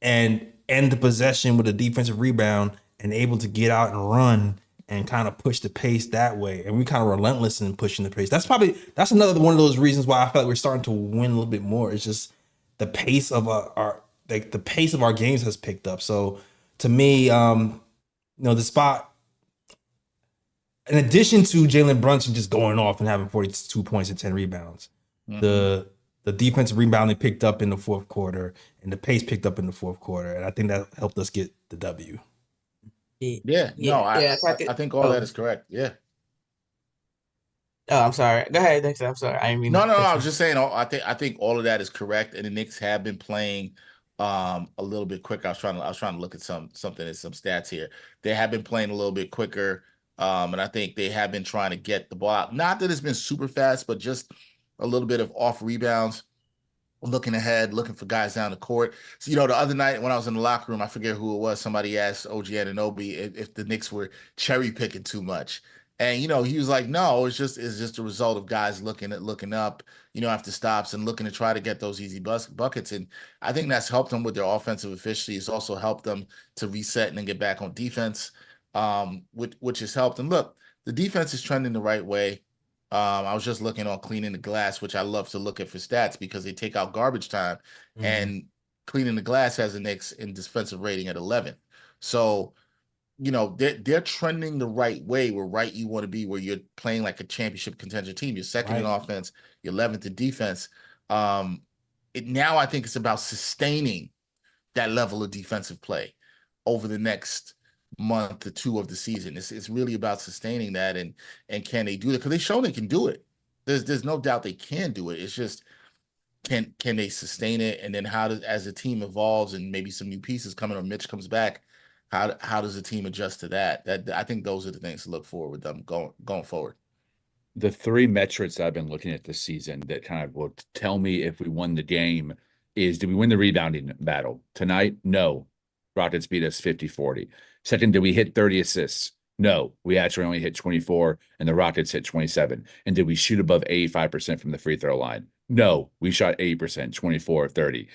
and end the possession with a defensive rebound and able to get out and run and kind of push the pace that way. And we kind of relentless in pushing the pace. That's another one of those reasons why I felt like we're starting to win a little bit more. It's just the pace of the pace of our games has picked up. So to me, the spot, in addition to Jalen Brunson just going off and having 42 points and 10 rebounds, the defensive rebounding picked up in the 4th quarter and the pace picked up in the 4th quarter. And I think that helped us get the W. I think all that is correct. Yeah. Oh, I'm sorry. Go ahead, Dexter. I'm sorry. I didn't mean. No. I was just saying. I think all of that is correct, and the Knicks have been playing a little bit quicker. I was trying to look at some stats here. They have been playing a little bit quicker, and I think they have been trying to get the ball out. Not that it's been super fast, but just a little bit of off rebounds. Looking ahead, looking for guys down the court. So, the other night when I was in the locker room, I forget who it was. Somebody asked OG Anunoby if the Knicks were cherry picking too much. And, he was like, no, it's just a result of guys looking up, after stops and looking to try to get those easy buckets. And I think that's helped them with their offensive efficiency. It's also helped them to reset and then get back on defense, which has helped them. Look, the defense is trending the right way. I was just looking on cleaning the glass, which I love to look at for stats because they take out garbage time, and cleaning the glass has the Knicks in defensive rating at 11. So, they're trending the right way. Where right you want to be, where you're playing like a championship contender team. You're second in offense, you're 11th in defense. Now I think it's about sustaining that level of defensive play over the next month or 2 of the season. It's really about sustaining that, and can they do it? Because they've shown they can do it. There's no doubt they can do it. It's just can they sustain it, and then as the team evolves and maybe some new pieces coming or Mitch comes back, how does the team adjust to that? I think those are the things to look for with them going forward. The 3 metrics I've been looking at this season that kind of will tell me if we won the game is, did we win the rebounding battle tonight? No. Rockets beat us 50-40. Second, did we hit 30 assists? No, we actually only hit 24, and the Rockets hit 27. And did we shoot above 85% from the free throw line? No, we shot 80%, 24 of 30.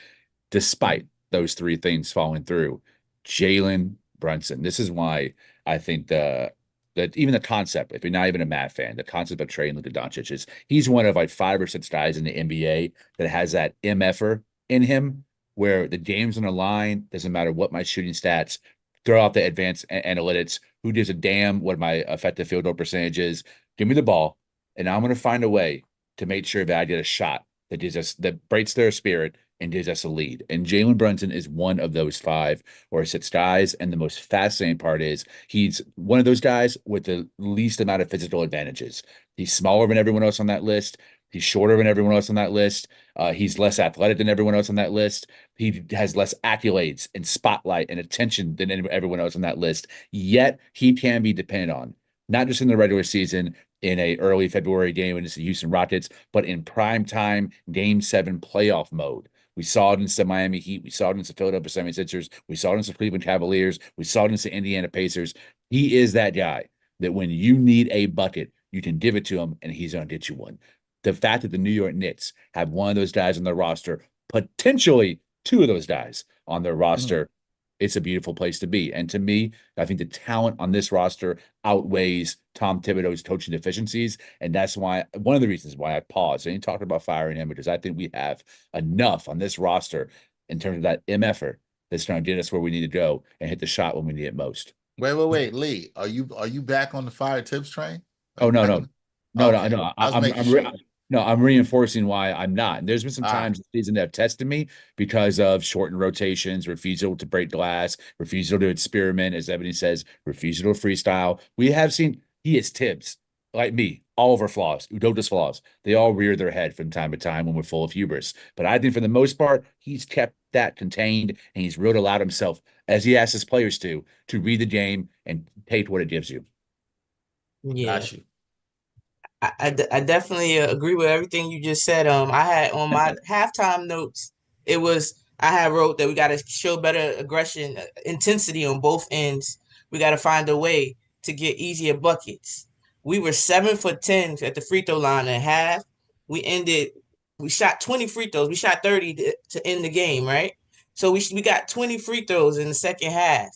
Despite those three things falling through. Jalen Brunson. This is why I think that even the concept, if you're not even a Matt fan, the concept of trading Luka Doncic is he's one of like 5 or 6 guys in the NBA that has that MFer in him where the game's on the line, doesn't matter what my shooting stats, throw out the advanced analytics, who gives a damn what my effective field goal percentage is, give me the ball, and I'm going to find a way to make sure that I get a shot that breaks their spirit and gives us a lead. And Jalen Brunson is one of those 5 or 6 guys. And the most fascinating part is he's one of those guys with the least amount of physical advantages. He's smaller than everyone else on that list. He's shorter than everyone else on that list. He's less athletic than everyone else on that list. He has less accolades and spotlight and attention than everyone else on that list. Yet he can be depended on, not just in the regular season, in a early February game against the Houston Rockets, but in prime time Game 7 playoff mode. We saw it against the Miami Heat. We saw it against the Philadelphia 76ers. We saw it against the Cleveland Cavaliers. We saw it against the Indiana Pacers. He is that guy that when you need a bucket, you can give it to him, and he's going to get you one. The fact that the New York Knicks have one of those guys on their roster, potentially 2 of those guys on their roster, it's a beautiful place to be. And to me, I think the talent on this roster outweighs Tom Thibodeau's coaching deficiencies. And that's why one of the reasons why I paused. I ain't talking about firing him because I think we have enough on this roster in terms of that MFer that's going to get us where we need to go and hit the shot when we need it most. Wait, Lee. Are you back on the fire tips train? Oh, no. Okay. No. Sure. No, I'm reinforcing why I'm not. And there's been some times this season that have tested me because of shortened rotations, refusal to break glass, refusal to experiment, as Ebony says, refusal to freestyle. We have seen he is Tibbs, like me, all of our flaws, Udoka's flaws. They all rear their head from time to time when we're full of hubris. But I think for the most part, he's kept that contained and he's really allowed himself, as he asks his players to read the game and take what it gives you. Yeah. Got you. I definitely agree with everything you just said. I had on my halftime notes, I had wrote that we got to show better aggression, intensity on both ends. We got to find a way to get easier buckets. We were 7 for 10 at the free throw line at half. We shot 20 free throws. We shot 30 to end the game, right? So we got 20 free throws in the second half.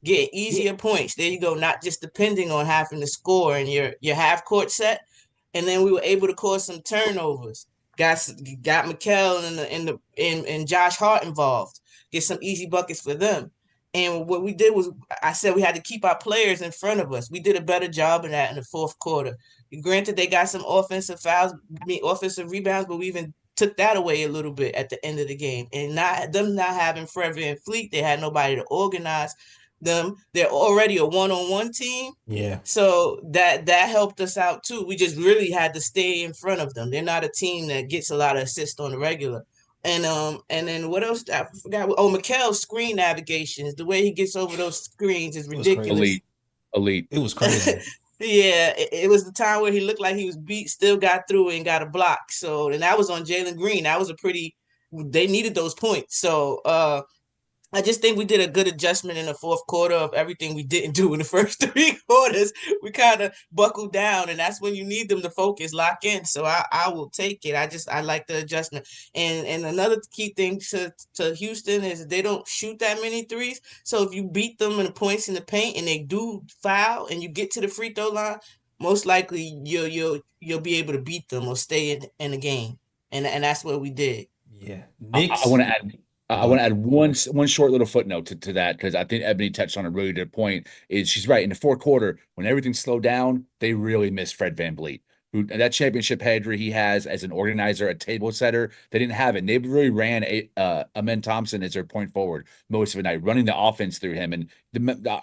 Get easier points. There you go. Not just depending on having to score in your half court set. And then we were able to cause some turnovers. Got Mikal and Josh Hart involved. Get some easy buckets for them. And what we did was, I said we had to keep our players in front of us. We did a better job of that in the fourth quarter. Granted, they got some offensive fouls, offensive rebounds, but we even took that away a little bit at the end of the game. And not having Fred VanVleet, they had nobody to organize them. They're already a one-on-one team. Yeah. So that helped us out too. We just really had to stay in front of them. They're not a team that gets a lot of assists on the regular. And then what else? I forgot. Oh, Mikal's screen navigations. The way he gets over those screens is ridiculous. Elite. It was crazy. Yeah, it was the time where he looked like he was beat, still got through and got a block. So, and that was on Jalen Green. That was they needed those points. So, I just think we did a good adjustment in the fourth quarter of everything we didn't do in the first 3 quarters. We kind of buckled down, and that's when you need them to focus, lock in. So I will take it. I like the adjustment. And another key thing to Houston is they don't shoot that many threes. So if you beat them in the points in the paint and they do foul and you get to the free throw line, most likely you'll be able to beat them or stay in the game. And that's what we did. Yeah. I want to add. I want to add one short little footnote to that because I think Ebony touched on a really good point. Is she's right in the fourth quarter when everything slowed down, they really missed Fred VanVleet, who that championship pedigree he has as an organizer, a table setter. They didn't have it. And they really ran Amen Thompson as their point forward most of the night, running the offense through him. And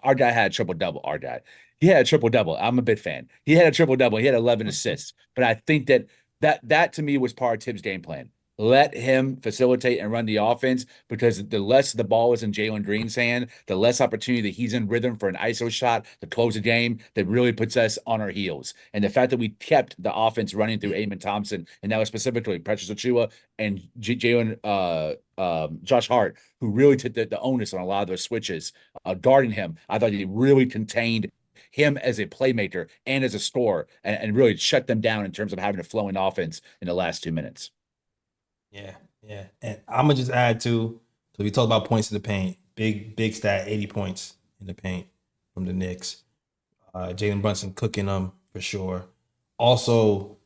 our guy had a triple double. Our guy, he had a triple double. I'm a big fan. He had a triple double. He had 11 assists. But I think that to me was part of Tibbs' game plan. Let him facilitate and run the offense because the less the ball is in Jalen Green's hand, the less opportunity that he's in rhythm for an ISO shot to close the game that really puts us on our heels. And the fact that we kept the offense running through Amen Thompson, and that was specifically Precious Achiuwa and Josh Hart, who really took the onus on a lot of those switches, guarding him. I thought he really contained him as a playmaker and as a scorer and really shut them down in terms of having a flowing offense in the last 2 minutes. Yeah. And I'm gonna just add to So we talk about points in the paint. Big stat, 80 points in the paint from the Knicks. Jalen Brunson cooking them for sure. Also,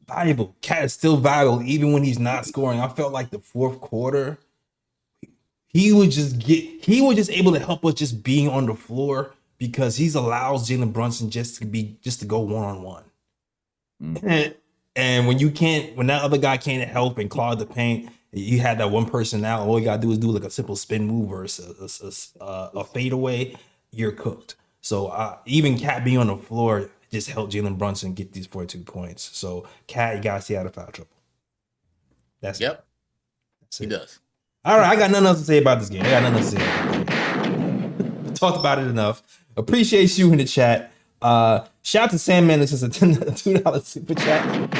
valuable. Cat is still valuable even when he's not scoring. I felt like the fourth quarter, he was just able to help us just being on the floor because he's allows Jalen Brunson just to go one-on-one. And when that other guy can't help and clog the paint, you had that one person out. All you gotta do is do like a simple spin move or a fadeaway. You're cooked. So even Cat being on the floor just helped Jalen Brunson get these 42 points. So Cat, you gotta stay out of foul trouble. That's Yep. it. That's He it. does. All right, I got nothing else to say about this game. I got nothing else to say about it. We talked about it enough. Appreciate you in the chat. Shout out to Sandman. This is a $2 super chat.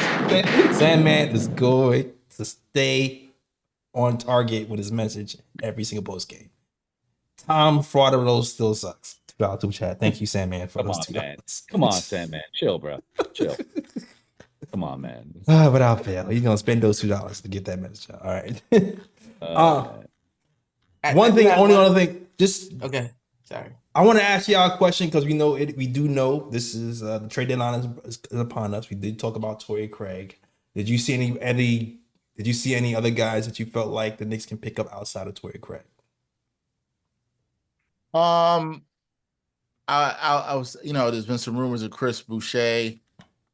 Sandman is going to stay on target with his message every single post game. Tom Fraudero still sucks. $2 super chat. Thank you, Sandman, for those $2. Man. Come on, Sandman. Chill, bro. Chill. Come on, man. Without fail, he's gonna spend those $2 to get that message out. All right. Only other thing, just okay. Sorry. I want to ask y'all a question because we know it. We do know this is the trade deadline is upon us. We did talk about Torrey Craig. Did you see any? Did you see any other guys that you felt like the Knicks can pick up outside of Torrey Craig? I was, there's been some rumors of Chris Boucher,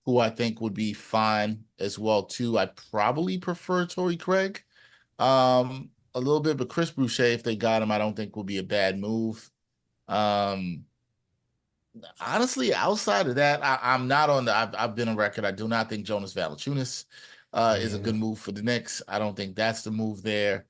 who I think would be fine as well too. I probably prefer Torrey Craig, a little bit, but Chris Boucher, if they got him, I don't think would be a bad move. Honestly, outside of that, I'm not on the. I've been on record. I do not think Jonas Valanciunas is a good move for the Knicks. I don't think that's the move there.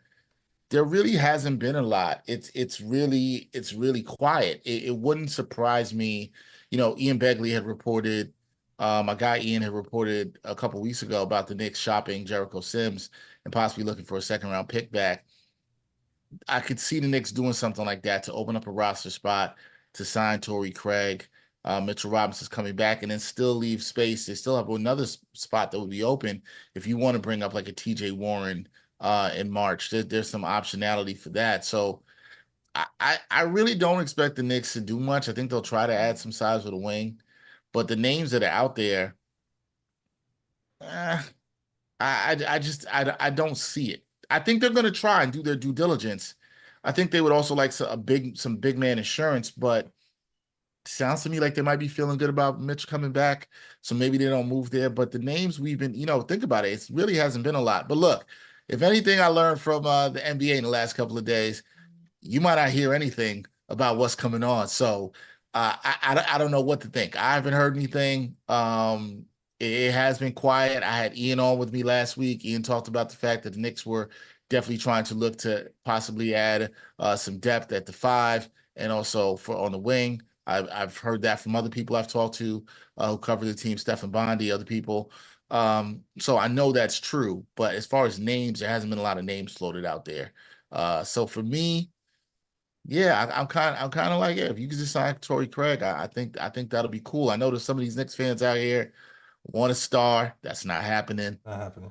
There really hasn't been a lot. It's really quiet. It wouldn't surprise me. Ian Begley had reported. My guy Ian had reported a couple weeks ago about the Knicks shopping Jericho Sims and possibly looking for a second-round pick back. I could see the Knicks doing something like that to open up a roster spot to sign Torrey Craig. Mitchell Robinson's coming back and then still leave space. They still have another spot that would be open if you want to bring up like a TJ Warren in March. There's some optionality for that. So I really don't expect the Knicks to do much. I think they'll try to add some size with a wing. But the names that are out there, I don't see it. I think they're going to try and do their due diligence. I think they would also like some big man insurance, but sounds to me like they might be feeling good about Mitch coming back, so maybe they don't move there. But the names we've been, think about it. It really hasn't been a lot. But look, if anything I learned from the NBA in the last couple of days, you might not hear anything about what's coming on. So I don't know what to think. I haven't heard anything. It has been quiet. I had Ian on with me last week. Ian talked about the fact that the Knicks were definitely trying to look to possibly add some depth at the 5 and also on the wing. I've heard that from other people I've talked to who cover the team, Stephen Bondi, other people. So I know that's true. But as far as names, there hasn't been a lot of names floated out there. So for me, yeah, I'm kind of like, if you could just sign Torrey Craig, I think that'll be cool. I know there's some of these Knicks fans out here want a star. That's not happening. Not happening.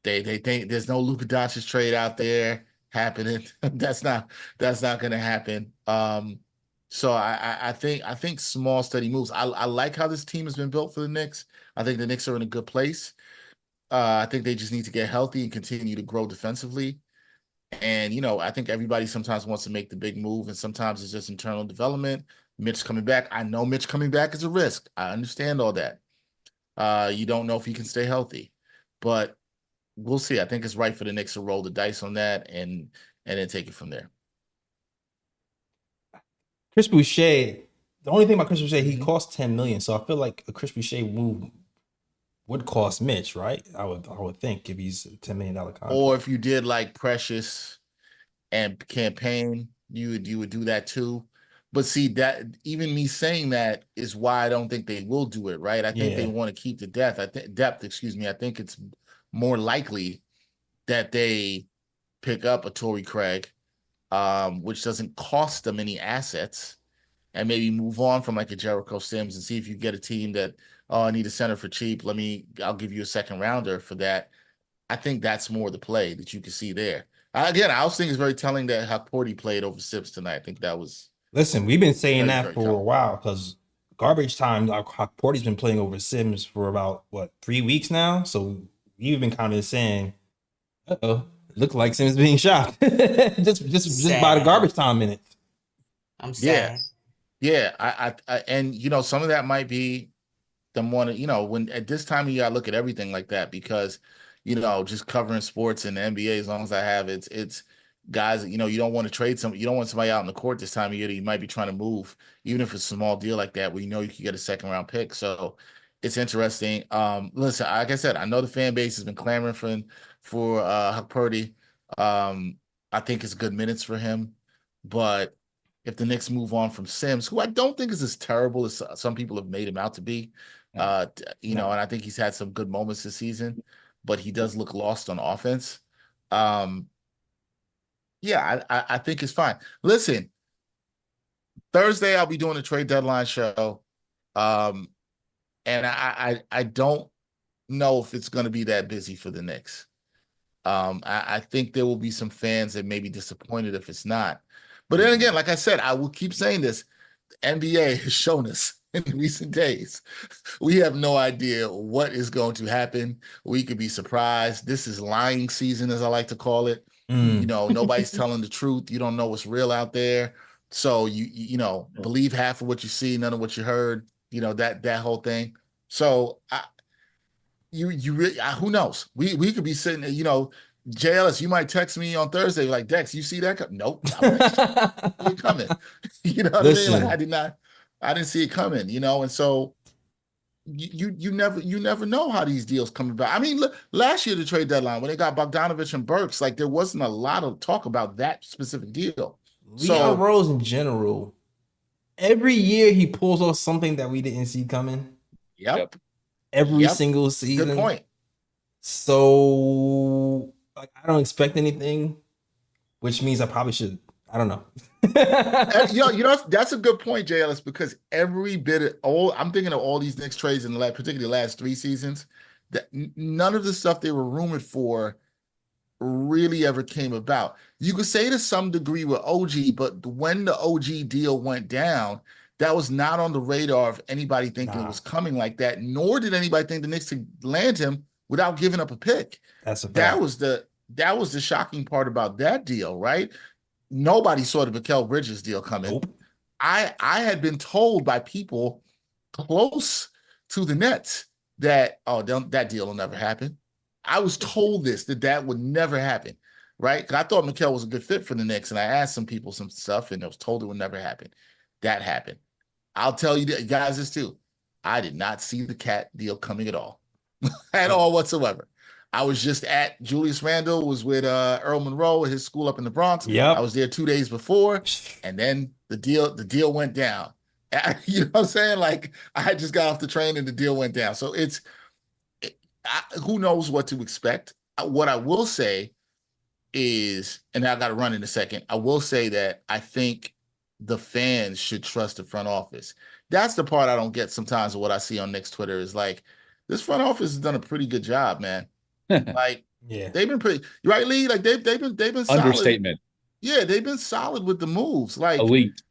They think there's no Luka Doncic trade out there happening. That's not going to happen. So I think small steady moves. I like how this team has been built for the Knicks. I think the Knicks are in a good place. I think they just need to get healthy and continue to grow defensively. And, I think everybody sometimes wants to make the big move, and sometimes it's just internal development. Mitch coming back. I know Mitch coming back is a risk. I understand all that. You don't know if he can stay healthy, but we'll see. I think it's right for the Knicks to roll the dice on that and then take it from there. Chris Boucher, the only thing about Chris Boucher, he cost $10 million. So I feel like a Chris Boucher move would cost Mitch, right? I would think if he's a $10 million contract. Or if you did like Precious and Campaign, you would do that too. But see, that even me saying that is why I don't think they will do it, right? I think they want to keep the depth. I think it's more likely that they pick up a Torrey Craig, which doesn't cost them any assets, and maybe move on from like a Jericho Sims and see if you get a team that, I need a center for cheap. I'll give you a second rounder for that. I think that's more the play that you can see there. Again, I was thinking it's very telling that Hakordi played over Sips tonight. I think that was Listen, we've been saying very, that very for a telling. while because garbage time. Porty's been playing over Sims for about what 3 weeks now. So we've been kind of saying, "Uh-oh, it looks like Sims being shot just by the Sad. garbage time minutes." I'm Yeah, sad. yeah. And some of that might be them wanting, when at this time of year I look at everything like that because, just covering sports in the NBA as long as I have, it's guys, you don't want to you don't want somebody out in the court this time of year that you might be trying to move, even if it's a small deal like that, where you can get a second round pick. So it's interesting. Listen, like I said, I know the fan base has been clamoring for Huck Purdy. I think it's good minutes for him, but if the Knicks move on from Sims, who I don't think is as terrible as some people have made him out to be, No, No. and I think he's had some good moments this season, but he does look lost on offense. Um, yeah, I think it's fine. Listen, Thursday I'll be doing a trade deadline show, um, and I don't know if it's going to be that busy for the Knicks. I think there will be some fans that may be disappointed if it's not. But then again, like I said, I will keep saying this. NBA has shown us in recent days. We have no idea what is going to happen. We could be surprised. This is lying season, as I like to call it. Nobody's telling the truth. You don't know what's real out there. So believe half of what you see, none of what you heard, that whole thing. So you really, who knows? We could be sitting, JLS, you might text me on Thursday like, Dex, you see that? Nope. I'm like, see it coming. You know what I mean? Like I didn't see it coming, and so you never know how these deals come about. I mean, look, last year the trade deadline when they got Bogdanovich and Burks, like there wasn't a lot of talk about that specific deal. Leon So Rose in general, every year he pulls off something that we didn't see coming. yep, Every yep. single Good season. point. So like I don't expect anything, which means I probably should. I don't know. That's a good point, JLS, because every bit of I'm thinking of all these Knicks trades in particularly the last 3 seasons, that none of the stuff they were rumored for really ever came about. You could say to some degree with OG, but when the OG deal went down, that was not on the radar of anybody thinking it was coming like that, nor did anybody think the Knicks could land him without giving up a pick. That's a fact. That was the shocking part about that deal, right? Nobody saw the Mikal Bridges deal coming. Nope. I had been told by people close to the Nets that that deal will never happen. I was told that would never happen, right? Because I thought Mikal was a good fit for the Knicks, and I asked some people some stuff, and I was told it would never happen. That happened. I'll tell you guys this too. I did not see the Cat deal coming at all, at all whatsoever. I was just at Julius Randle was with Earl Monroe at his school up in the Bronx. Yep. I was there 2 days before, and then the deal went down. You know what I'm saying? Like I had just got off the train and the deal went down. So who knows what to expect. What I will say is, and I got to run in a second. I will say that I think the fans should trust the front office. That's the part I don't get sometimes of what I see on Knicks Twitter is like, this front office has done a pretty good job, man. Like, yeah, they've been pretty right, Lee. Like they've been solid. Understatement. Yeah, they've been solid with the moves. Like Elite.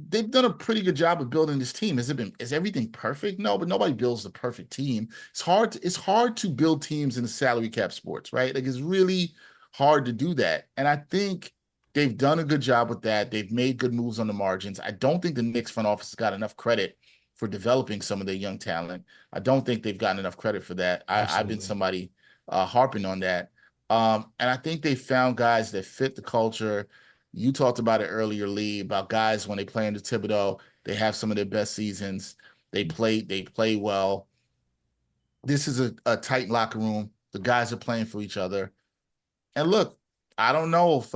They've done a pretty good job of building this team. Is everything perfect? No, but nobody builds the perfect team. It's hard to build teams in the salary cap sports, right? Like it's really hard to do that. And I think they've done a good job with that. They've made good moves on the margins. I don't think the Knicks front office has got enough credit for developing some of their young talent. I don't think they've gotten enough credit for that. I've been somebody harping on that. And I think they found guys that fit the culture. You talked about it earlier, Lee, about guys when they play under Thibodeau, they have some of their best seasons. They play well. This is a tight locker room. The guys are playing for each other. And look, I don't know if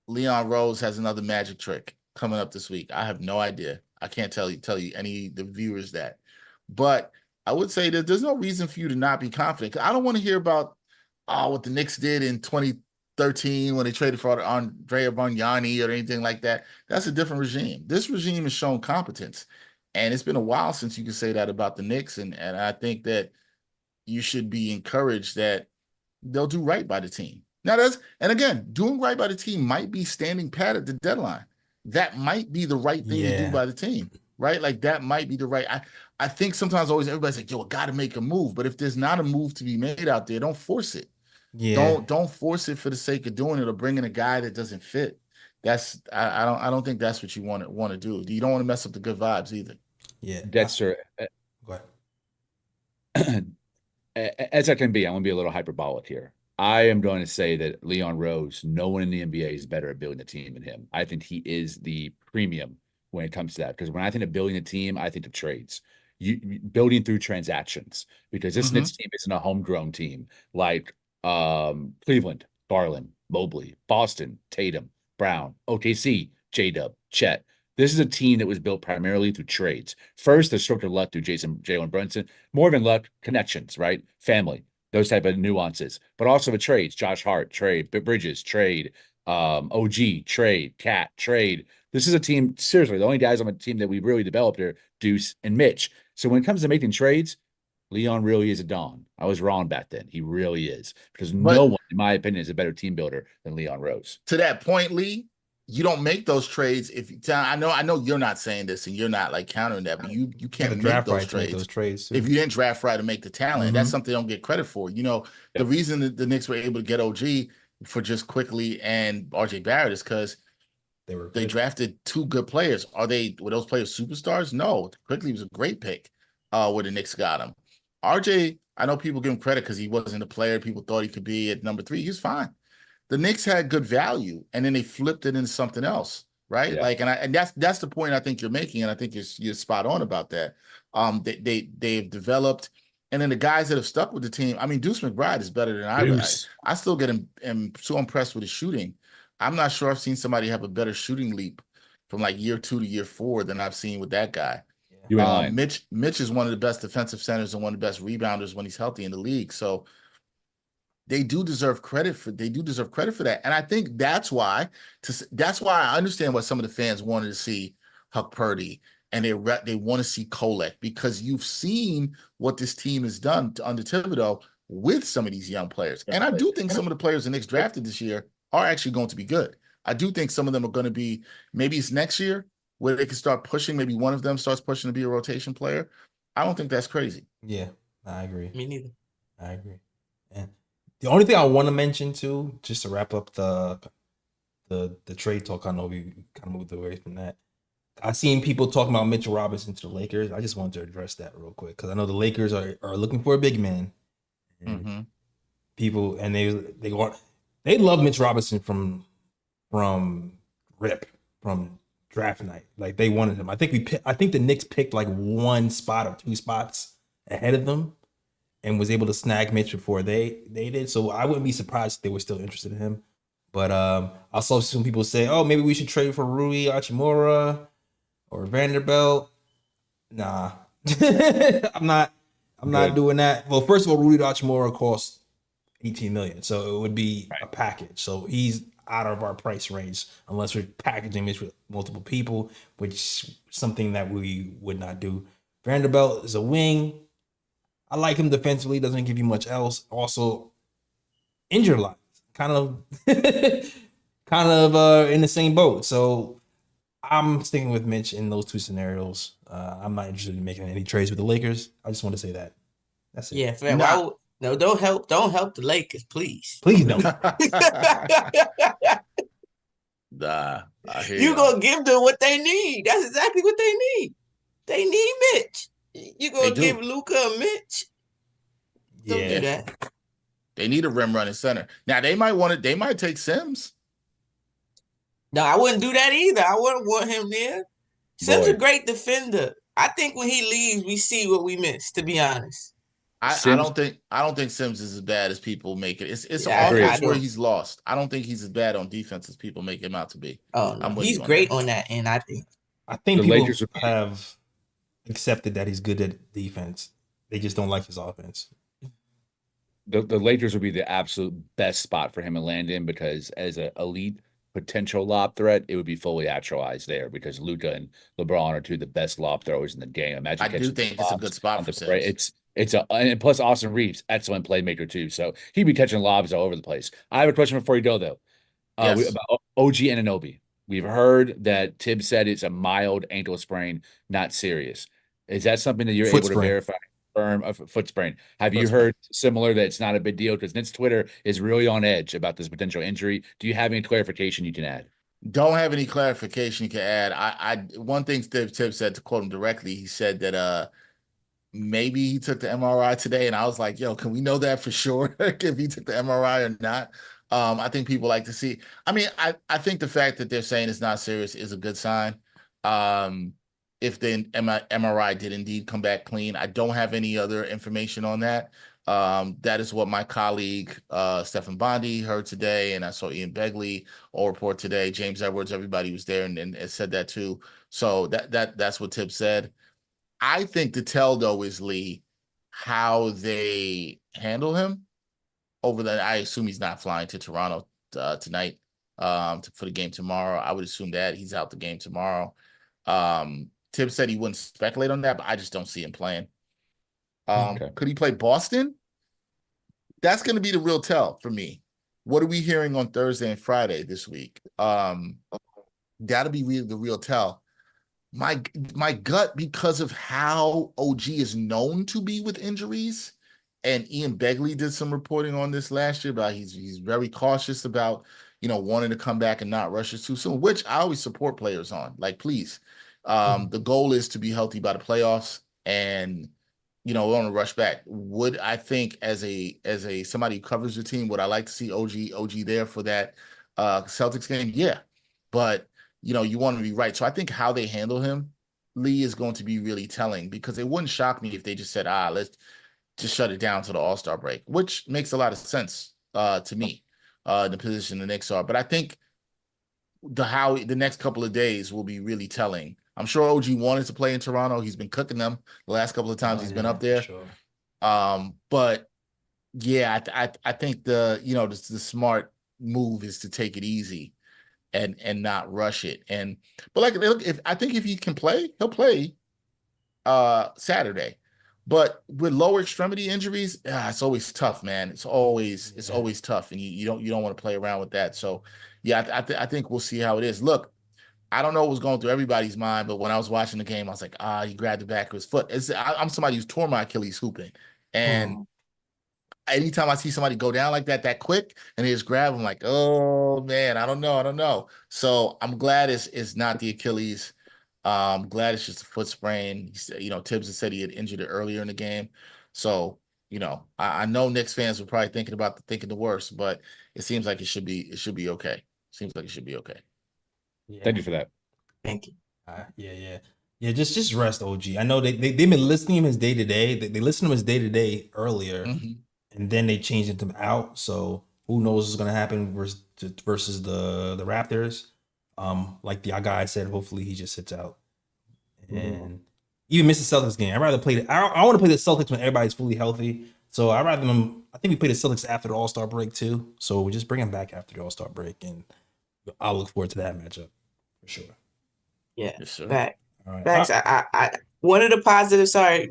Leon Rose has another magic trick coming up this week. I have no idea. I can't tell you any of the viewers that. But I would say that there's no reason for you to not be confident. I don't want to hear about what the Knicks did in 2013 when they traded for Andrea Bargnani or anything like that. That's a different regime. This regime has shown competence. And it's been a while since you could say that about the Knicks. And I think that you should be encouraged that they'll do right by the team. Now and again, doing right by the team might be standing pat at the deadline. That might be the right thing to do by the team, right? Like that might be the right. I think sometimes always everybody's like, yo, I got to make a move. But if there's not a move to be made out there, don't force it. Yeah. Don't force it for the sake of doing it or bringing a guy that doesn't fit. I don't think that's what you want to do. You don't want to mess up the good vibes either. Yeah. Dexter, Go ahead. As I can be, I'm going to be a little hyperbolic here. I am going to say that Leon Rose, no one in the NBA is better at building a team than him. I think he is the premium when it comes to that. Because when I think of building a team, I think of trades. You building through transactions. Because this Knicks team isn't a homegrown team like Cleveland, Garland, Mobley, Boston, Tatum, Brown, OKC, J-Dub, Chet. This is a team that was built primarily through trades. First, the stroke of luck through Jalen Brunson. More than luck, connections, right? Family, those type of nuances. But also the trades. Josh Hart, trade. Bridges, trade. OG, trade. Cat, trade. This is a team, seriously, the only guys on the team that we really developed are Deuce and Mitch. So when it comes to making trades, Leon really is a don. I was wrong back then. He really is. Because no one, in my opinion, is a better team builder than Leon Rose. To that point, Lee, you don't make those trades if I know you're not saying this and you're not like countering that, but you can't make those trades if you didn't draft right to make the talent. That's something they don't get credit for. The reason that the Knicks were able to get OG for just Quickly and RJ Barrett is because they drafted two good players. Were those players superstars? No. Quickly was a great pick where the Knicks got him. RJ, I know people give him credit because he wasn't a player people thought he could be at number 3. He was fine. The Knicks had good value, and then they flipped it into something else, right? Yeah. And that's the point I think you're making, and I think you're spot on about that. They've developed, and then the guys that have stuck with the team. I mean, Deuce McBride is better than I still am so impressed with his shooting. I'm not sure I've seen somebody have a better shooting leap from like year 2 to year 4 than I've seen with that guy. Mitch is one of the best defensive centers and one of the best rebounders when he's healthy in the league. So they do deserve credit for that. And I think that's why I understand why some of the fans wanted to see Huck Purdy and they want to see Kolek, because you've seen what this team has done under Thibodeau with some of these young players. And I do think some of the players the Knicks drafted this year are actually going to be good. I do think some of them are going to be, maybe it's next year where they can start pushing. Maybe one of them starts pushing to be a rotation player. I don't think that's crazy. Yeah, I agree. Me neither. I agree. And the only thing I want to mention too, just to wrap up the trade talk, I know we kind of moved away from that. I seen people talking about Mitchell Robinson to the Lakers. I just wanted to address that real quick because I know the Lakers are looking for a big man. And people, and they love Mitch Robinson from draft night. Like they wanted him. I think the Knicks picked like 1 spot or 2 spots ahead of them and was able to snag Mitch before they did. So I wouldn't be surprised if they were still interested in him. But I saw some people say, oh, maybe we should trade for Rui Hachimura or Vanderbilt. Nah. I'm not doing that. Well, first of all, Rui Hachimura costs $18 million. So it would be a package. So he's out of our price range unless we're packaging this with multiple people, which is something that we would not do. Vanderbilt is a wing. I like him defensively. Doesn't give you much else. Also, injured lines, kind of in the same boat. So I'm sticking with Mitch in those 2 scenarios. I'm not interested in making any trades with the Lakers. I just want to say that. That's it. Yeah, fair. No, don't help the Lakers, please. Please don't. Nah, you gonna give them what they need. That's exactly what they need. They need Mitch. You gonna give Luka a Mitch? Don't do that. They need a rim running center. Now they might take Sims. No, I wouldn't do that either. I wouldn't want him there. Sims a great defender. I think when he leaves, we see what we missed, to be honest. I don't think Sims is as bad as people make it. It's offense where he's lost. I don't think he's as bad on defense as people make him out to be. Oh, no. He's great on that end, I think. I think the Lakers have accepted that he's good at defense. They just don't like his offense. The Lakers would be the absolute best spot for him to land in because as an elite potential lob threat, it would be fully actualized there because Luka and LeBron are 2 of the best lob throwers in the game. Imagine I do think it's a good spot for Sims. And plus Austin Reeves, excellent playmaker too. So he'd be catching lobs all over the place. I have a question before you go though. Yes. About OG Anunoby. We've heard that Tibbs said it's a mild ankle sprain, not serious. Is that something that you're Foot able to sprain. verify? Firm a foot sprain. Have you Foot sprain. heard similar that it's not a big deal? Because Nick's Twitter is really on edge about this potential injury. Do you have any clarification you can add? Don't have any clarification you can add. One thing Tibbs said, to quote him directly, he said that maybe he took the MRI today, and I was like, yo, can we know that for sure if he took the MRI or not? I think people like to see. I mean, I think the fact that they're saying it's not serious is a good sign. If the MRI did indeed come back clean, I don't have any other information on that. That is what my colleague Stephen Bondi heard today, and I saw Ian Begley all report today. James Edwards, everybody was there and said that too. So that's what Tibbs said. I think the tell though is, Lee, how they handle him over the. I assume he's not flying to Toronto tonight for the game tomorrow. I would assume that he's out the game tomorrow. Tibbs said he wouldn't speculate on that, but I just don't see him playing. Okay. Could he play Boston? That's going to be the real tell for me. What are we hearing on Thursday and Friday this week? That'll be the real tell. My gut, because of how OG is known to be with injuries, and Ian Begley did some reporting on this last year about he's very cautious about wanting to come back and not rush it too soon, which I always support players on. Like, please, the goal is to be healthy by the playoffs, and we don't want to rush back. Would I think as a somebody who covers the team, would I like to see OG there for that Celtics game? Yeah, but you want to be right. So I think how they handle him, Lee, is going to be really telling, because it wouldn't shock me if they just said, let's just shut it down to the All-Star break, which makes a lot of sense to me, the position the Knicks are. But I think the next couple of days will be really telling. I'm sure OG wanted to play in Toronto. He's been cooking them the last couple of times he's been up there. Sure. But yeah, I think the smart move is to take it easy and not rush it. But if he can play, he'll play Saturday. But with lower extremity injuries, it's always tough, man. It's always tough, and you don't want to play around with that. So yeah, I think we'll see how it is. Look, I don't know what was going through everybody's mind, but when I was watching the game, I was like, he grabbed the back of his foot. I'm somebody who's tore my Achilles hooping, and anytime I see somebody go down like that quick and they just grab, I'm like, oh man, I don't know. So I'm glad it's not the Achilles. I'm glad it's just a foot sprain. Tibbs had said he had injured it earlier in the game. So, I know Knicks fans were probably thinking the worst, but it seems like it should be okay. Seems like it should be okay. Yeah. Thank you for that. Thank you. Yeah. Just rest OG. I know they've been listing him as day to day. They listed him as day to day earlier, and then they changed him out. So who knows what's gonna happen versus the Raptors. Like the guy said, hopefully he just sits out. And even miss the Celtics game. I'd rather play I want to play the Celtics when everybody's fully healthy. So I think we play the Celtics after the All-Star break too. So we just bring them back after the All-Star break, and I'll look forward to that matchup for sure. Yeah. Yes, sir. Back. All right. Facts. One of the positives I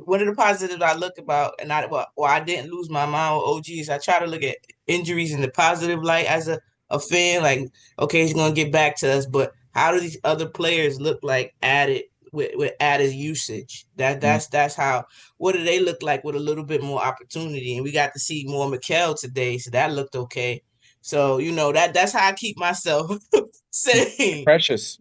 look about, and I didn't lose my mind with OGs. I try to look at injuries in the positive light as a fan. Like, okay, he's gonna get back to us, but how do these other players look like added with added usage? That's how. What do they look like with a little bit more opportunity? And we got to see more Mikal today, so that looked okay. So that's how I keep myself sane. Precious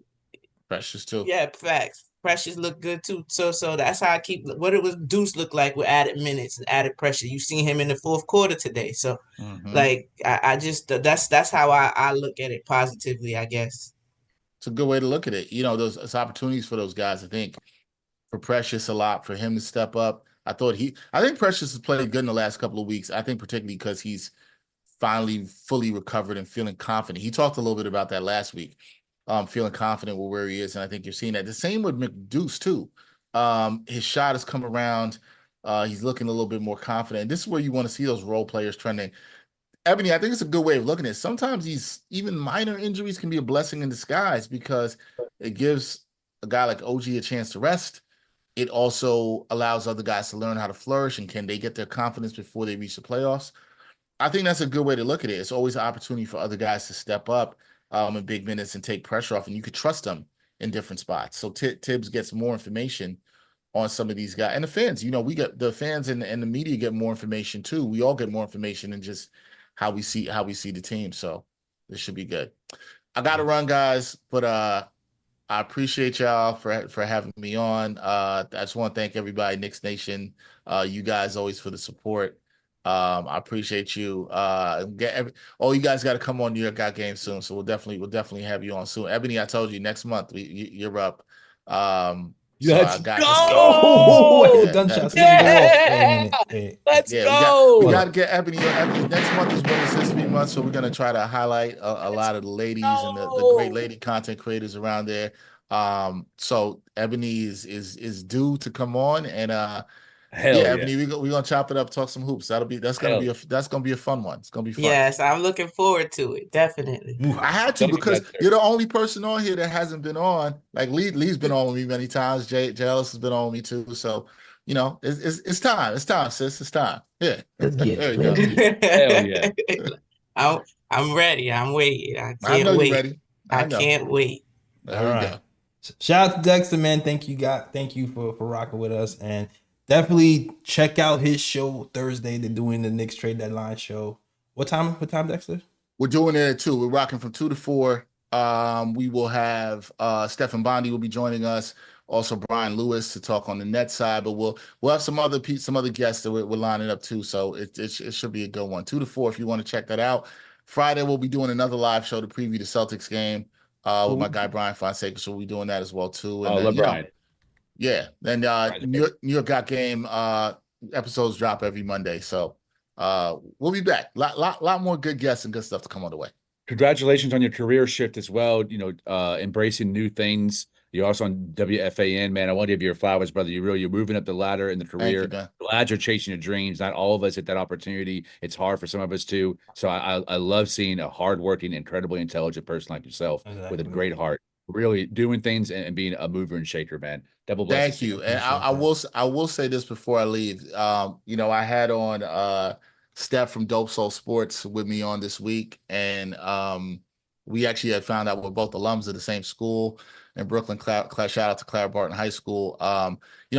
too. Yeah, facts. Precious look good too. So that's how I keep. What it was Deuce look like with added minutes and added pressure. You seen him in the fourth quarter today. So like I just that's how I look at it positively, I guess. It's a good way to look at it. Those opportunities for those guys. I think for Precious a lot, for him to step up. I think Precious has played good in the last couple of weeks. I think particularly because he's finally fully recovered and feeling confident. He talked a little bit about that last week. Feeling confident with where he is, and I think you're seeing that. The same with McDeuce too. His shot has come around. He's looking a little bit more confident. This is where you want to see those role players trending. Ebony, I think it's a good way of looking at it. Sometimes these even minor injuries can be a blessing in disguise, because it gives a guy like OG a chance to rest. it also allows other guys to learn how to flourish, and can they get their confidence before they reach the playoffs? I think that's a good way to look at it. It's always an opportunity for other guys to step up in big minutes and take pressure off, and you could trust them in different spots. So Tibbs gets more information on some of these guys, and the fans. We get the fans and the media get more information too. We all get more information than just how we see the team. So this should be good. I got to run, guys, but I appreciate y'all for having me on. I just want to thank everybody, Knicks Nation, you guys always for the support. I appreciate you. You guys got to come on New York Got Game soon, so we'll definitely have you on soon. Ebony, I told you next month you're up. Let's I got go! Oh, gunshots. Let's Yeah, go. we got to get Ebony. Ebony next month is Women's History Month, so we're gonna try to highlight a lot of the ladies and the great lady content creators around there. So Ebony is due to come on, and Hell yeah. Ebony, we're gonna chop it up, talk some hoops. That's gonna be a fun one. It's gonna be fun. Yes, I'm looking forward to it. Definitely. I had to, because you're the only person on here that hasn't been on. Like Lee's been on with me many times. Jay Ellis has been on with me too. So it's time. It's time, sis. It's time. Yeah. Let's get There it. you go. Hell yeah. I'm ready. I'm waiting. I I can't know wait. you're ready. I can't wait. There All you right. go. Shout out to Dexter, man. Thank you for rocking with us, and definitely check out his show Thursday. They're doing the Knicks trade deadline show. What time, Dexter? We're doing it at 2. We're rocking from 2 to 4. We will have Stephen Bondi will be joining us. Also Brian Lewis to talk on the net side, but we'll have some other guests that we're lining up too. So it should be a good one. 2 to 4 if you want to check that out. Friday we'll be doing another live show to preview the Celtics game with my guy Brian Fonseca. So we'll be doing that as well too. And then, Brian. Yeah. Then New York Got Game episodes drop every Monday. So we'll be back. Lot more good guests and good stuff to come on the way. Congratulations on your career shift as well. Embracing new things. You're also on WFAN, man. I want to give you your flowers, brother. You're moving up the ladder in the career. Thank you, Glad you're chasing your dreams. Not all of us get that opportunity. It's hard for some of us too. So I love seeing a hardworking, incredibly intelligent person like yourself with a great heart, really doing things and being a mover and shaker, man. Double blessings. Thank you. And I will say this before I leave. I had on Steph from Dope Soul Sports with me on this week, and we actually had found out we're both alums of the same school in Brooklyn. Shout out to Clara Barton High School.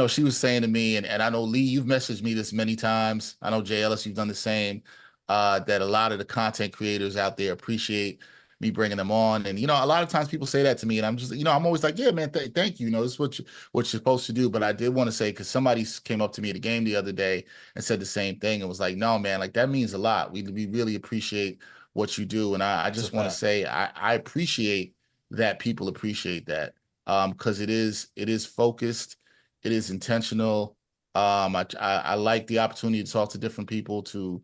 She was saying to me, and I know Lee, you've messaged me this many times. I know Jay Ellis, you've done the same. That a lot of the content creators out there appreciate me bringing them on. And a lot of times people say that to me, and I'm just I'm always like, yeah, man, thank you. This is what you're supposed to do. But I did want to say, because somebody came up to me at the game the other day and said the same thing, and was like, no, man, like that means a lot. We really appreciate what you do. And I just want to say I appreciate that people appreciate that, because it is focused, it is intentional. I like the opportunity to talk to different people, to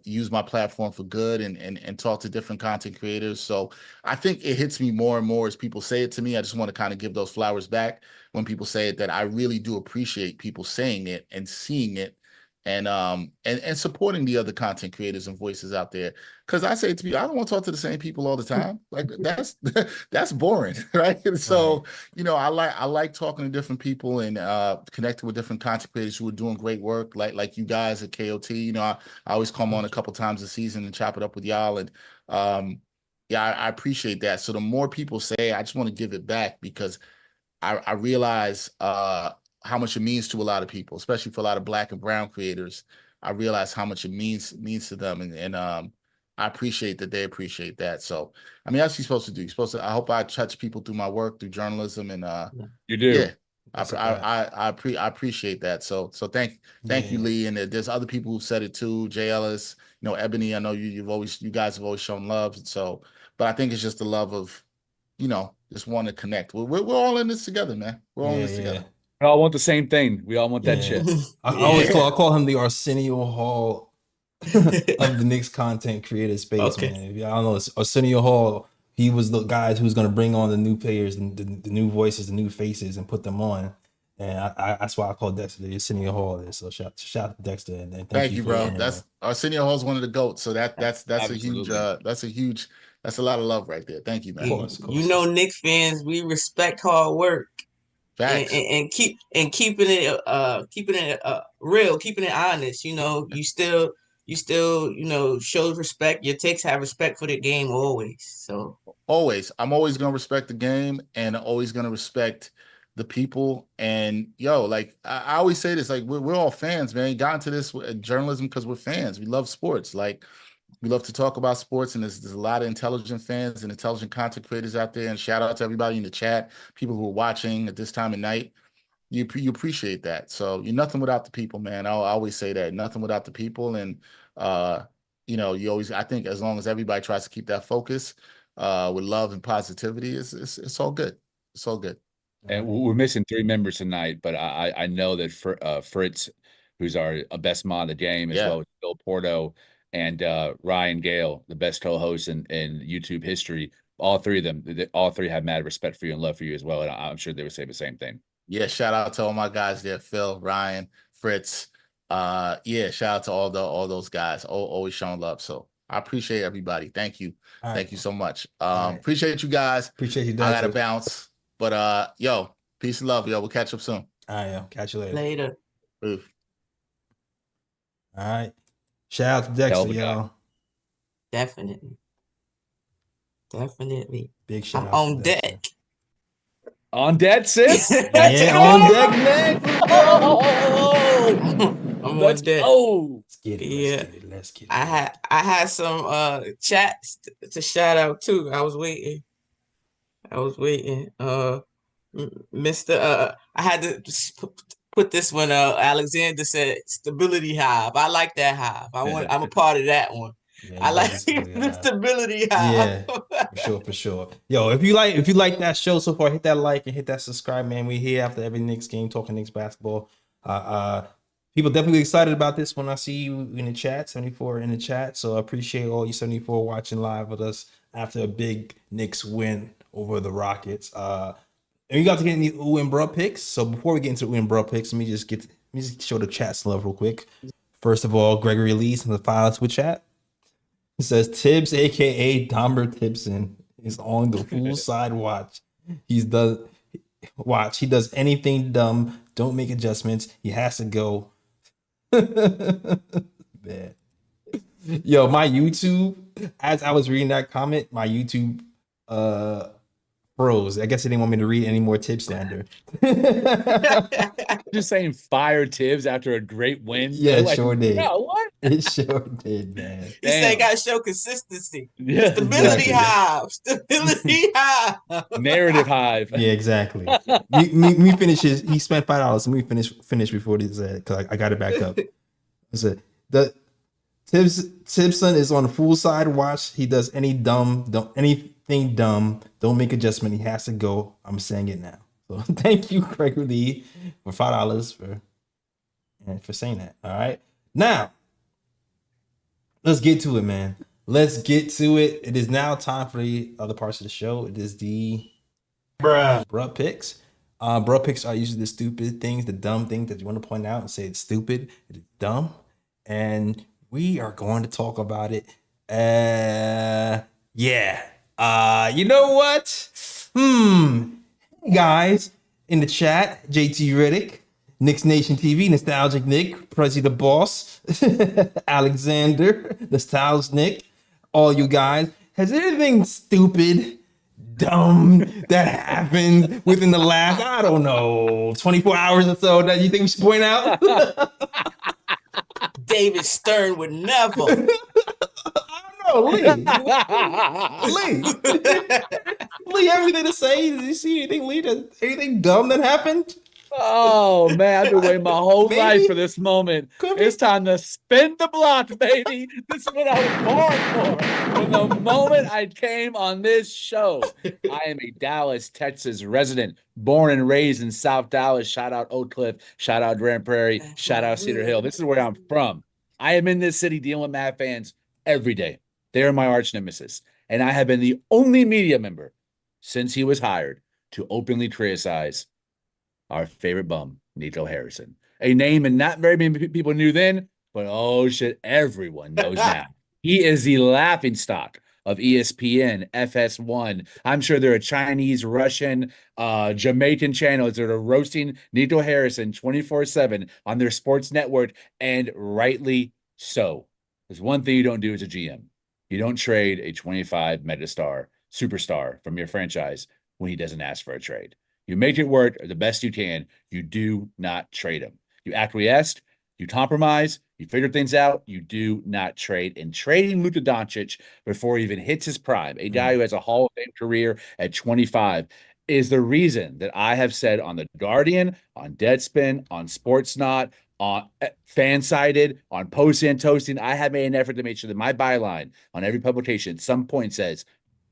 use my platform for good, and talk to different content creators. So I think it hits me more and more as people say it to me. I just want to kind of give those flowers back when people say it, that I really do appreciate people saying it and seeing it, and supporting the other content creators and voices out there. Because I say to people, I don't want to talk to the same people all the time. Like that's boring, right? So I like talking to different people and connecting with different content creators who are doing great work, like you guys at KOT. I always come on a couple times a season and chop it up with y'all, and I appreciate that. So the more people say, I just want to give it back, because I realize how much it means to a lot of people, especially for a lot of Black and brown creators. I realize how much it means to them, and I appreciate that they appreciate that. So that's what you're supposed to do. You're supposed to. I hope I touch people through my work, through journalism, and you do. Yeah, I appreciate that. So thank you, Lee. And there's other people who said it too. Jay Ellis, Ebony. I know you guys have always shown love. So, but I think it's just the love of, just want to connect. We're all in this together, man. We're all in this together. We all want the same thing. We all want that shit. I always call him the Arsenio Hall of the Knicks content creator space, man. If y'all don't know, Arsenio Hall, he was the guys who's going to bring on the new players and the new voices, the new faces, and put them on. And that's why I call Dexter the Arsenio Hall. So shout out to Dexter, and thank you, bro. That's Arsenio Hall's one of the GOATs. So that's a huge that's a lot of love right there. Thank you, man. Of course. Knicks fans, we respect hard work. Facts. and keeping it real, keeping it honest. You still shows respect. Your takes have respect for the game always. So Always. I'm always gonna respect the game and always gonna respect the people. And yo, like I always say this, like we're all fans, man. Got into this journalism because we're fans. We love sports. Like we love to talk about sports, and there's a lot of intelligent fans and intelligent content creators out there. And shout out to everybody in the chat, people who are watching at this time of night. You appreciate that. So you're nothing without the people, man. I always say that, nothing without the people. And you always, I think as long as everybody tries to keep that focus with love and positivity, it's all good. It's all good. And we're missing 3 members tonight, but I know that Fritz, who's our best mod of the game, as well as Bill Porto and Ryan Gale, the best co-host in YouTube history. All 3 of them, all 3 have mad respect for you and love for you as well. And I'm sure they would say the same thing. Yeah, shout out to all my guys there, Phil, Ryan, Fritz. Yeah, shout out to all those guys. Always showing love. So I appreciate everybody. Thank you. All Thank right. you so much. Right. Appreciate you guys. Appreciate you, I gotta Dexter. bounce. But yo, peace and love, yo. We'll catch up soon. All right, yo. Catch you later. later. Oof. All right. Shout out to Dexter, y'all. Definitely. Big shout I'm out on to Dexter. deck. On deck, sis. Yeah, on deck, man. I'm Let's on deck. go. Let's get it. Yeah. Let's get it. I had some chats to shout out too. I was waiting. Mr. I had to put this one. Alexander said stability hive. I like that hive. I'm a part of that one. Yeah, I like stability the hive. stability hive. Yeah, for sure. Yo, if you like that show so far, hit that like and hit that subscribe, man. We here after every Knicks game talking Knicks basketball. People definitely excited about this when I see you in the chat, 74 in the chat. So I appreciate all you 74 watching live with us after a big Knicks win over the Rockets. And we got to get any Ooh and Bruh picks. So before we get into Ooh and Bruh picks, let me just show the chat love real quick. First of all, Gregory Lee's in the files with chat. It says Tibbs, aka Domber Tipson, is on the full side watch. He does anything dumb. Don't make adjustments. He has to go. Man. Yo, my YouTube, as I was reading that comment, my YouTube froze. I guess they didn't want me to read any more Tibbs slander. Just saying fire Tibbs after a great win. Yeah, it sure did. Yeah, what? It sure did, man. He said got to show consistency. Yeah, Stability exactly. hive. Stability hive. narrative hive. Yeah, exactly. me finish his. He spent $5. Let me finish before this because I got it back up. I said the Tibbson is on the full side watch. He does anything dumb. Don't make adjustment. He has to go. I'm saying it now. So thank you, Gregory Lee, for $5 for saying that. All right, now let's get to it, man. Let's get to it. It is now time for the other parts of the show. It is the bruh picks. Bruh picks are usually the stupid things, the dumb things that you want to point out and say it's stupid, it is dumb, and we are going to talk about it. You know what? Hey guys, in the chat, JT Riddick, Knicks Nation TV, Nostalgic Nick, Prezi the Boss, Alexander, Nostalgic Nick, all you guys. Has anything stupid, dumb that happened within the last, I don't know, 24 hours or so that you think we should point out? David Stern would never. I don't know, Lee, everything to say? Did you see anything, Lee? Anything dumb that happened? Oh man, I've been waiting my whole life for this moment. It's time to spin the block, baby. This is what I was born for. From the moment I came on this show, I am a Dallas, Texas resident, born and raised in South Dallas. Shout out Oak Cliff, shout out Grand Prairie, shout out Cedar Hill. This is where I'm from. I am in this city dealing with Mad fans every day. They are my arch nemesis, and I have been the only media member since he was hired to openly criticize our favorite bum, Nico Harrison. A name and not very many people knew then, but oh shit, everyone knows now. He is the laughingstock of ESPN, FS1. I'm sure there are Chinese, Russian, Jamaican channels that are roasting Nico Harrison 24/7 on their sports network, and rightly so. There's one thing you don't do as a GM. You don't trade a 25 megastar superstar from your franchise when he doesn't ask for a trade. You make it work the best you can. You do not trade him. You acquiesce, you compromise, you figure things out. You do not trade. And trading Luka Doncic before he even hits his prime, a guy who has a Hall of Fame career at 25, is the reason that I have said on The Guardian, on Deadspin, on Sportsnot, on Fansided, on Post and Toasting. I have made an effort to make sure that my byline on every publication at some point says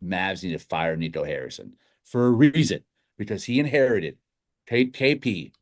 Mavs need to fire Nico Harrison for a reason, because he inherited KP,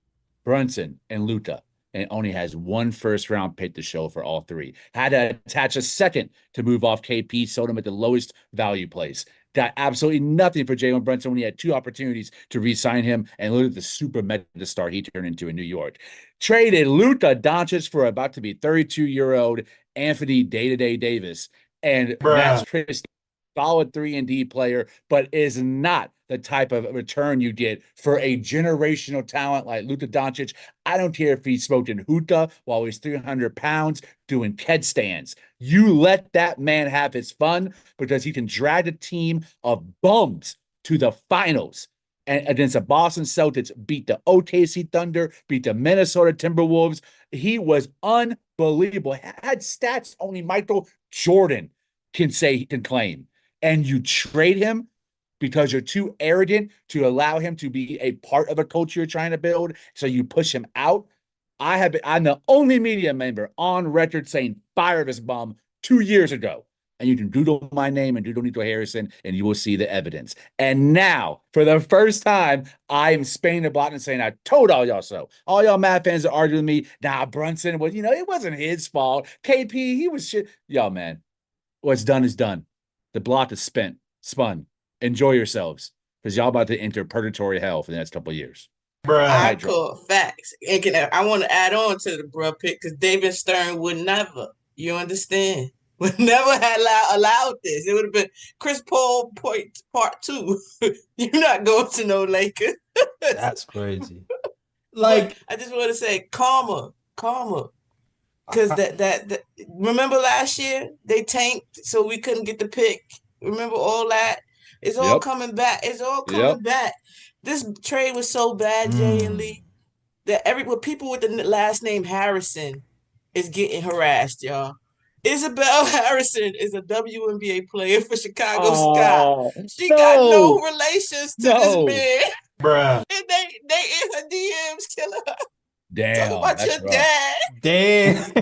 Brunson, and Luka, and only has one first-round pick to show for all three. Had to attach a second to move off KP, sold him at the lowest value place. Got absolutely nothing for Jalen Brunson when he had two opportunities to re-sign him, and look at the super mega star he turned into in New York. Traded Luka Doncic for about to be 32-year-old Anthony Day-to-Day Davis, and Max Christie, solid 3-and-D player, but is not the type of return you get for a generational talent like Luka Doncic. I don't care if he smoked in hookah while he's 300 pounds doing headstands. You let that man have his fun, because he can drag a team of bums to the finals. And against the Boston Celtics, beat the OKC Thunder, beat the Minnesota Timberwolves. He was unbelievable. Had stats only Michael Jordan can say, he can claim. And you trade him because you're too arrogant to allow him to be a part of a culture you're trying to build, so you push him out. I'm the only media member on record saying fire this bum 2 years ago. And you can doodle my name and doodle Nico Harrison, and you will see the evidence. And now, for the first time, I am spinning the block and saying, I told all y'all so. All y'all Mad fans are arguing with me. Nah, Brunson was, it wasn't his fault. KP, he was shit. Y'all, man, what's done is done. The block is spun. Enjoy yourselves, because y'all about to enter purgatory hell for the next couple of years. I call facts. And I want to add on to the bruh pick, because David Stern would never, you understand, would never have allowed this. It would have been Chris Paul part 2. You're not going to no Lakers. That's crazy. Like, I just want to say, karma. Because that remember last year they tanked so we couldn't get the pick. Remember all that? It's all coming back. It's all coming back. This trade was so bad, Jay and Lee, that people with the last name Harrison is getting harassed, y'all. Isabel Harrison is a WNBA player for Chicago Sky. She got no relations to this man. And they in her DMs killing her. Damn. Talk about your dad. Damn.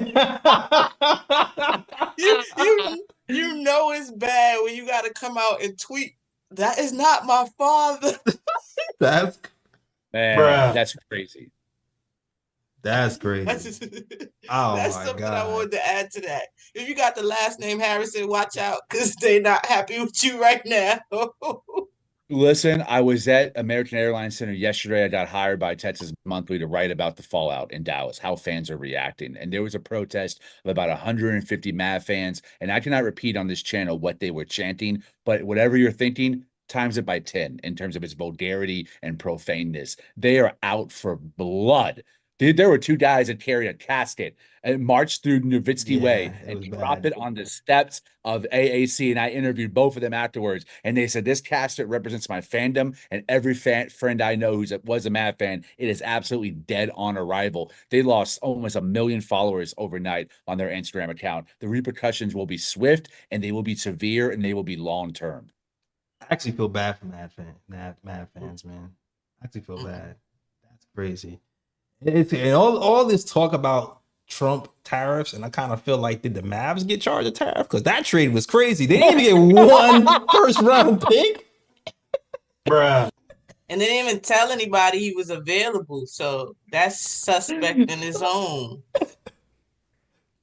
You know it's bad when you got to come out and tweet, that is not my father. That's crazy. That's crazy. That's my something God. I wanted to add to that. If you got the last name Harrison, watch out, because they're not happy with you right now. Listen, I was at American Airlines Center yesterday. I got hired by Texas Monthly to write about the fallout in Dallas, how fans are reacting. And there was a protest of about 150 Mav fans. And I cannot repeat on this channel what they were chanting, but whatever you're thinking, times it by 10 in terms of its vulgarity and profaneness. They are out for blood. There were two guys that carried a casket and marched through Nowitzki Way and dropped it on the steps of AAC. And I interviewed both of them afterwards. And they said, this casket represents my fandom, and every friend I know who was a Mad fan, it is absolutely dead on arrival. They lost almost 1 million followers overnight on their Instagram account. The repercussions will be swift, and they will be severe, and they will be long-term. I actually feel bad for Mad fans, man. I actually feel bad. That's crazy. And all this talk about Trump tariffs, and I kind of feel like, did the Mavs get charged a tariff? Because that trade was crazy. They didn't even get one first-round pick. And they didn't even tell anybody he was available, so that's suspect in his own.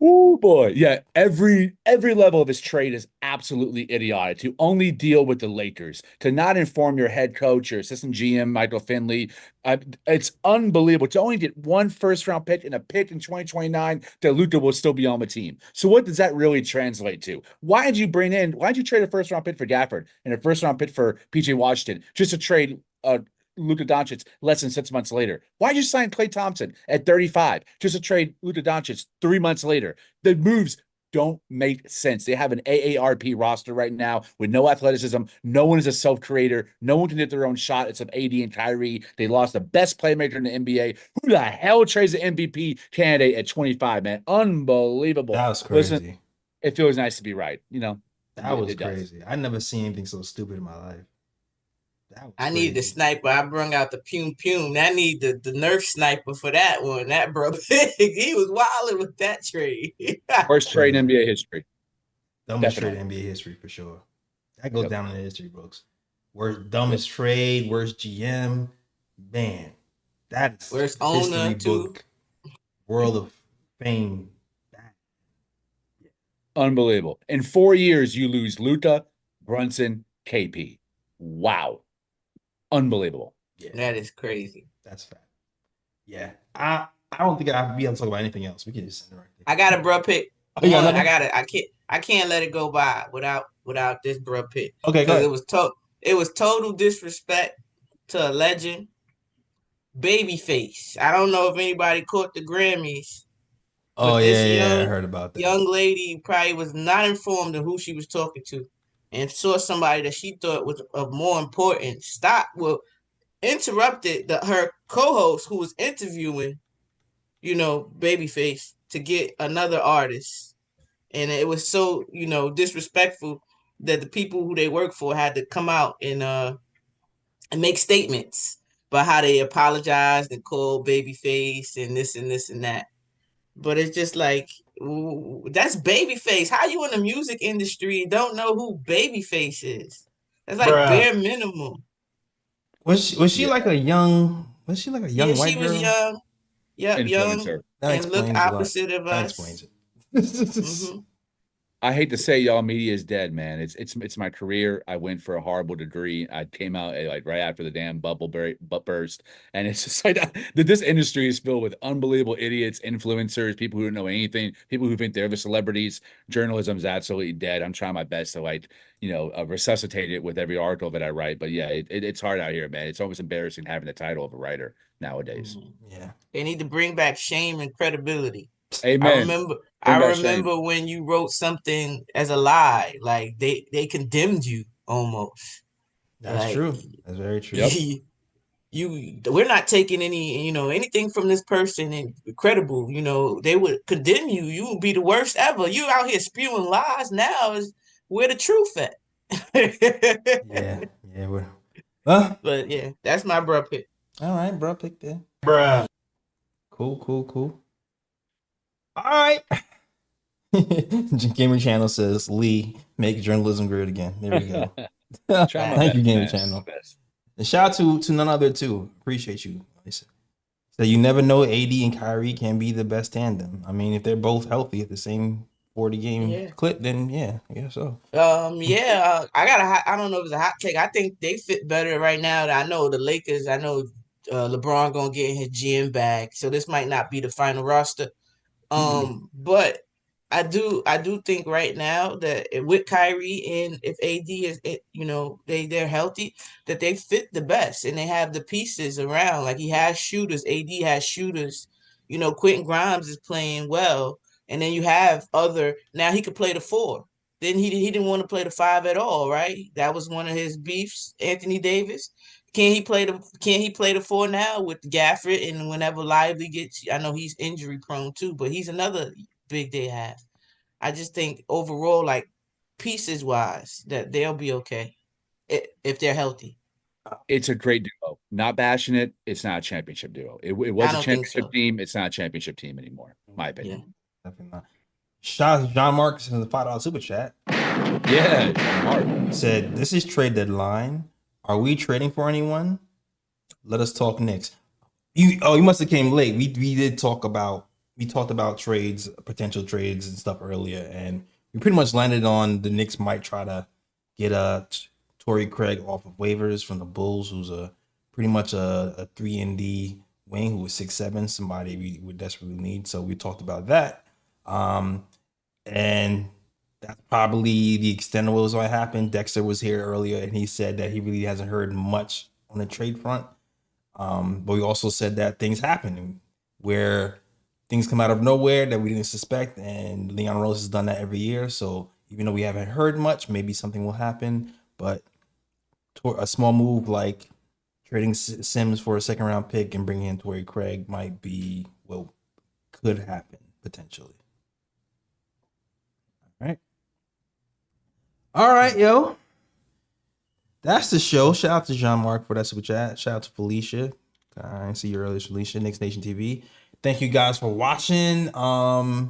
Oh boy, yeah. Every level of his trade is absolutely idiotic. To only deal with the Lakers, to not inform your head coach, your assistant GM, Michael Finley, it's unbelievable. To only get one first-round pick and a pick in 2029 that Luka will still be on the team. So what does that really translate to? Why did you trade a first-round pick for Gafford and a first-round pick for PJ Washington just to trade Luka Doncic less than 6 months later? Why'd you sign Klay Thompson at 35 just to trade Luka Doncic 3 months later? The moves don't make sense. They have an AARP roster right now with no athleticism. No one is a self-creator. No one can hit their own shot. It's of AD and Kyrie. They lost the best playmaker in the NBA. Who the hell trades an MVP candidate at 25, man? Unbelievable. That was crazy. Listen, it feels nice to be right. That was crazy. I never seen anything so stupid in my life. I need the sniper. I brung out the Pum. I need the Nerf sniper for that one. That bro, he was wilding with that trade. Worst trade in NBA history. Dumbest trade in NBA history for sure. That goes down in the history books. Worst dumbest trade, worst GM. Man, that's worst owner too. World of Fame. Unbelievable. In 4 years, you lose Luka, Brunson, KP. Wow. Unbelievable. Yeah. That is crazy. That's fact. Yeah. I don't think I'll be able to talk about anything else. We can just send it right there. I got a bruh pick. I can't let it go by without this bruh pick. Okay, go ahead. It was total disrespect to a legend. Babyface. I don't know if anybody caught the Grammys. Oh yeah, I heard about that. Young lady probably was not informed of who she was talking to, and saw somebody that she thought was of more importance. Interrupted her co-host who was interviewing, Babyface to get another artist, and it was so disrespectful that the people who they work for had to come out and make statements about how they apologized and called Babyface and this and this and that. But it's just like, that's Babyface. How you in the music industry and don't know who Babyface is? That's like bare minimum. Was she like a young? Was she like a young white girl? She was young. Yep, young. And look opposite of us. That explains it. Mm-hmm. I hate to say y'all media is dead, man. It's my career. I went for a horrible degree. I came out like right after the damn bubble burst. And it's just like that this industry is filled with unbelievable idiots, influencers, people who don't know anything, people who think they're the celebrities. Journalism is absolutely dead. I'm trying my best to resuscitate it with every article that I write. But yeah, it's hard out here, man. It's almost embarrassing having the title of a writer nowadays. Yeah. They need to bring back shame and credibility. Amen. I remember when you wrote something as a lie, like they condemned you almost. That's true. That's very true. Yep. We're not taking anything from this person and credible. They would condemn you. You would be the worst ever. You out here spewing lies now is where the truth at. Yeah. But yeah, that's my bruh pick. All right, bruh pick there. Bruh. Cool. All right. Gamer Channel says, Lee, make journalism great again. There we go. Thank you, Gamer Channel. And shout out to none other too. Appreciate you. So you never know, AD and Kyrie can be the best tandem. I mean, if they're both healthy at the same 40-game clip, then yeah, I guess so. I don't know if it's a hot take. I think they fit better right now. I know the Lakers. I know LeBron gonna get his GM back, so this might not be the final roster. But I do think right now that with Kyrie and if AD is they're healthy, that they fit the best and they have the pieces around. Like he has shooters, AD has shooters. Quentin Grimes is playing well, and then you have now he could play the 4. Then he didn't want to play the 5 at all, right? That was one of his beefs. Anthony Davis. Can he play the 4 now with Gafford and whenever Lively gets? I know he's injury prone too, but he's another big they have. I just think overall, like pieces wise, that they'll be okay if they're healthy. It's a great duo. Not bashing it. It's not a championship duo. It was a championship team. It's not a championship team anymore. My opinion. Yeah, definitely not. Shout out to John Marcus in the $5 super chat. Yeah, John Mark said, "This is trade deadline. Are we trading for anyone? Let us talk Knicks." You must have came late. We did talk about we talked about trades, potential trades and stuff earlier, and we pretty much landed on the Knicks might try to get Torrey Craig off of waivers from the Bulls, who's a pretty much a 3 and D wing who was 6'7", somebody we would desperately need. So we talked about that. And that's probably the extent of what was going to happen. Dexter was here earlier and he said that he really hasn't heard much on the trade front. But we also said that things happen where things come out of nowhere that we didn't suspect, and Leon Rose has done that every year. So even though we haven't heard much, maybe something will happen. But a small move like trading Sims for a second round pick and bringing in Torrey Craig might be what could happen potentially. All right, yo. That's the show. Shout out to Jean-Marc for that super chat. Shout out to Felicia. I see you earlier, Felicia. Knicks Nation TV. Thank you guys for watching. I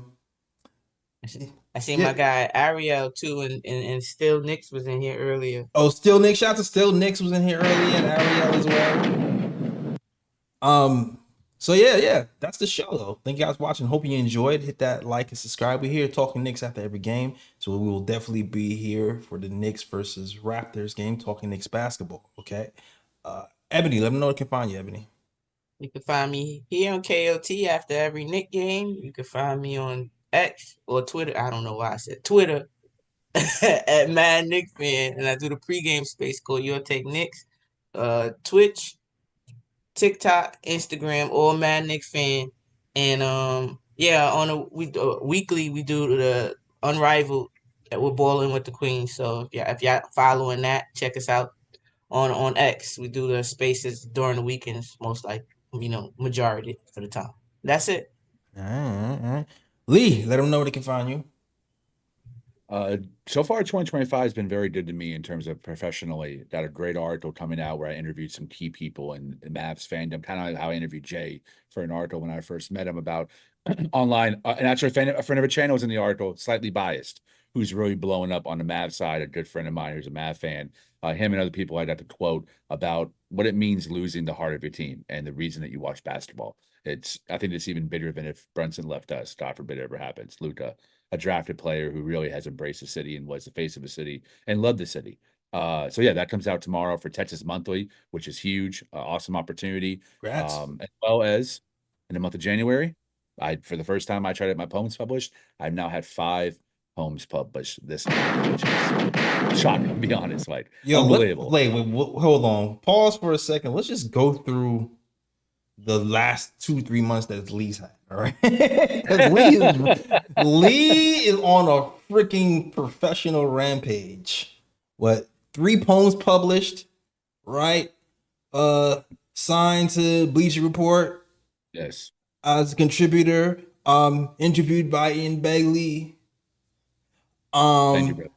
see my guy Ariel too, and Still Knicks was in here earlier. Oh, Still Knicks. Shout out to Still Knicks was in here earlier, and Ariel as well. So yeah, that's the show though. Thank you guys for watching. Hope you enjoyed. Hit that like and subscribe. We're here talking Knicks after every game, so we will definitely be here for the Knicks versus Raptors game, talking Knicks basketball. Okay, Ebony, let me know where you can find you, Ebony. You can find me here on KOT after every Knick game. You can find me on X or Twitter. I don't know why I said Twitter at Mad Knicks Fan, and I do the pregame space called Your Take Knicks. Twitch, TikTok, Instagram, all Mad Knicks Fan, and on a weekly we do the Unrivaled that we're balling with the Queen. So yeah, if y'all following that, check us out on X. We do the spaces during the weekends, most like majority for the time. That's it. All right. Lee, let them know where they can find you. So far 2025 has been very good to me in terms of professionally. Got a great article coming out where I interviewed some key people in the Mavs fandom, kind of like how I interviewed Jay for an article when I first met him about online. And actually, a friend of a channel was in the article, slightly biased, who's really blowing up on the Mavs side, a good friend of mine who's a Mav fan. Him and other people I got to quote about what it means losing the heart of your team and the reason that you watch basketball. I think it's even bigger than if Brunson left us, God forbid it ever happens. Luka, a drafted player who really has embraced the city and was the face of the city and loved the city. So yeah, that comes out tomorrow for Texas Monthly, which is huge, awesome opportunity. Congrats. As well as in the month of January, for the first time I tried to get my poems published. I've now had 5 poems published this month, which is shocking, to be honest. Like, unbelievable. Wait, hold on. Pause for a second. Let's just go through the last 2-3 months that Lee's had. All right. Lee is on a freaking professional rampage. What? 3 poems published, right? Signed to Bleacher Report. Yes. As a contributor. Interviewed by Ian Begley. Thank you, bro.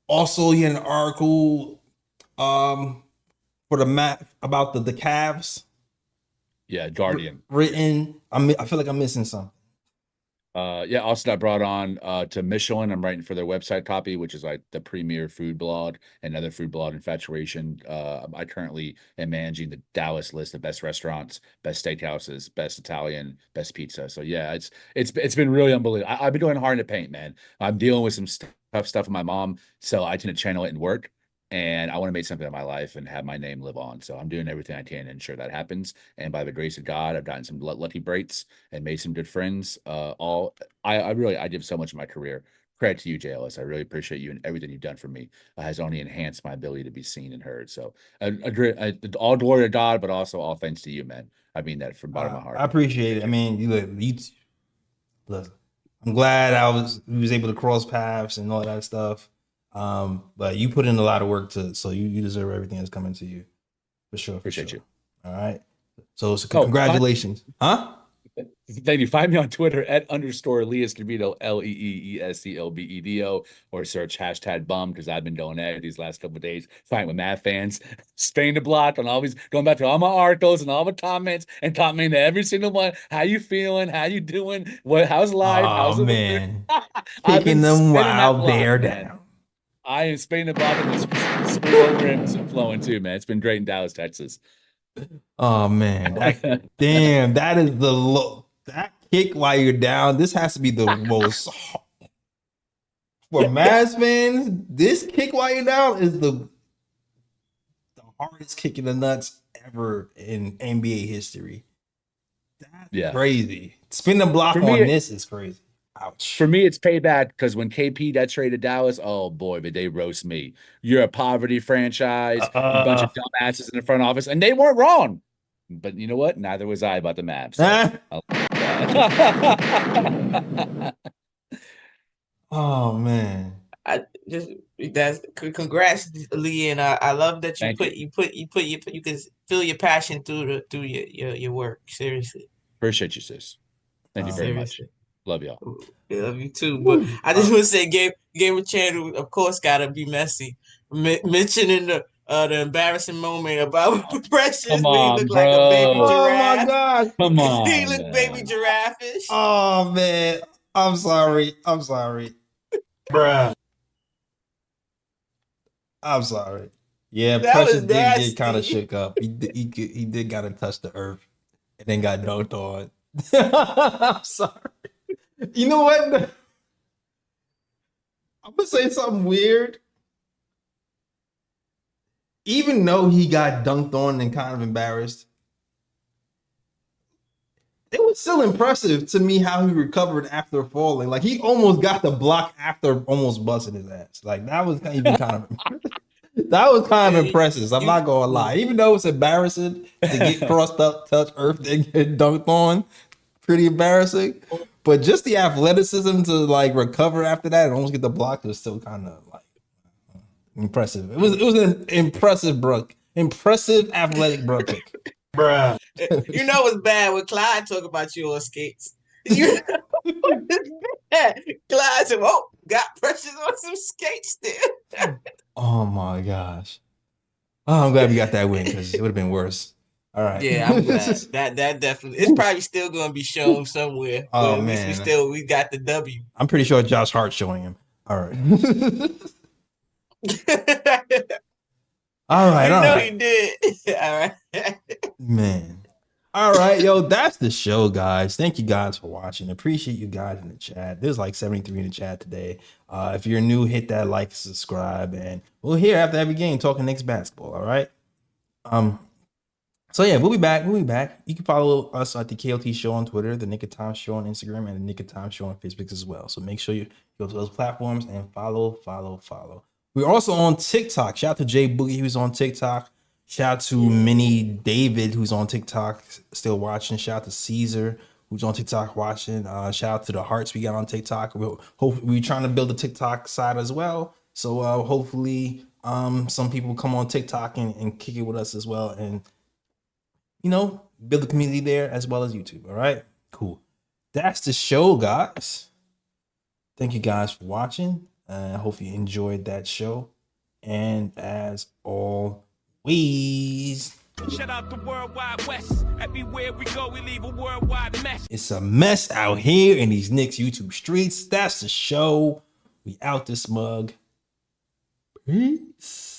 Also, he had an article for the map about the Cavs. Yeah, Guardian. Written. I feel like I'm missing something. Yeah, also I brought on to Michelin. I'm writing for their website copy, which is like the premier food blog, another food blog, Infatuation. I currently am managing the Dallas list of best restaurants, best steakhouses, best Italian, best pizza. So yeah, it's been really unbelievable. I've been doing hard to paint, man. I'm dealing with some tough stuff with my mom, so I tend to channel it in work. And I want to make something of my life and have my name live on. So I'm doing everything I can to ensure that happens. And by the grace of God, I've gotten some lucky breaks and made some good friends. I give so much of my career. Credit to you, JLS. I really appreciate you, and everything you've done for me has only enhanced my ability to be seen and heard. So all glory to God, but also all thanks to you, man. I mean that from the bottom of my heart. I appreciate it. I mean, look, I'm glad we was able to cross paths and all that stuff. But you put in a lot of work so you deserve everything that's coming to you. For sure. Appreciate you. All right. So congratulations. Huh? Thank you. Find me on Twitter @_Lee Escobedo, LEEESCLBEDO, or search #bum because I've been going at it these last couple of days, fighting with Mav fans, staying the block, and always going back to all my articles and all the comments and commenting to every single one. How you feeling? How you doing? How's life? How's the man? Kicking them while they're down. I am spinning the block and the spool rims and flowing too, man. It's been great in Dallas, Texas. Oh man, damn, that is that kick while you're down. This has to be the most for Mavs fans. This kick while you're down is the hardest kick in the nuts ever in NBA history. That's crazy. Spin the block on this is crazy. Ouch. For me, it's payback because when KP got traded to Dallas, oh boy, but they roast me. You're a poverty franchise, you bunch of dumbasses in the front office, and they weren't wrong. But you know what? Neither was I about the Mavs. Oh man. Congrats, Lee, and I love that you can feel your passion through your work. Seriously. Appreciate you, sis. Thank you very much. Love y'all. Love you too. But I just want to say, game of chance, of course, gotta be messy. Mentioning the embarrassing moment about Precious, he looked like a baby giraffe. Oh my God! Come on, he looked baby giraffe-ish. Oh man, I'm sorry, bruh. I'm sorry. Yeah, that Precious did get kind of shook up. He did got to touch the earth and then got dunked on. I'm sorry. You know what? I'm gonna say something weird. Even though he got dunked on and kind of embarrassed, it was still impressive to me how he recovered after falling. Like he almost got the block after almost busting his ass. Like that was even kind of that was kind of impressive. I'm not gonna lie. Even though it's embarrassing to get crossed up, touch earth, and get dunked on, pretty embarrassing. But just the athleticism to like recover after that and almost get the block was still kind of like impressive. It was an impressive athletic bro kick. Bruh. You know it's bad when Clyde talk about you on skates. You know Clyde said, "Oh, got Precious on some skates there." Oh my gosh. Oh, I'm glad we got that win because it would have been worse. All right. Yeah, I'm glad. that definitely. It's probably still going to be shown somewhere. Oh but man, we got the W. I'm pretty sure Josh Hart showing him. All right. All right. He did. All right. Man. All right, yo, that's the show, guys. Thank you guys for watching. Appreciate you guys in the chat. There's like 73 in the chat today. If you're new, hit that like, subscribe, and we'll here after every game talking Knicks basketball. All right. So yeah, we'll be back. You can follow us at the KOT Show on Twitter, the Knick of Time Show on Instagram, and the Knick of Time Show on Facebook as well. So make sure you go to those platforms and follow. We're also on TikTok. Shout out to Jay Boogie, who's on TikTok. Shout out to Minnie David, who's on TikTok still watching. Shout out to Caesar, who's on TikTok watching. Shout out to the Hearts we got on TikTok. We're trying to build a TikTok side as well. So hopefully some people come on TikTok and kick it with us as well. And, build a community there as well as YouTube. All right, cool. That's the show, guys. Thank you guys for watching. I hope you enjoyed that show. And as always, shout out the worldwide west. Everywhere we go, we leave a worldwide mess. It's a mess out here in these Knicks YouTube streets. That's the show. We out this mug. Peace.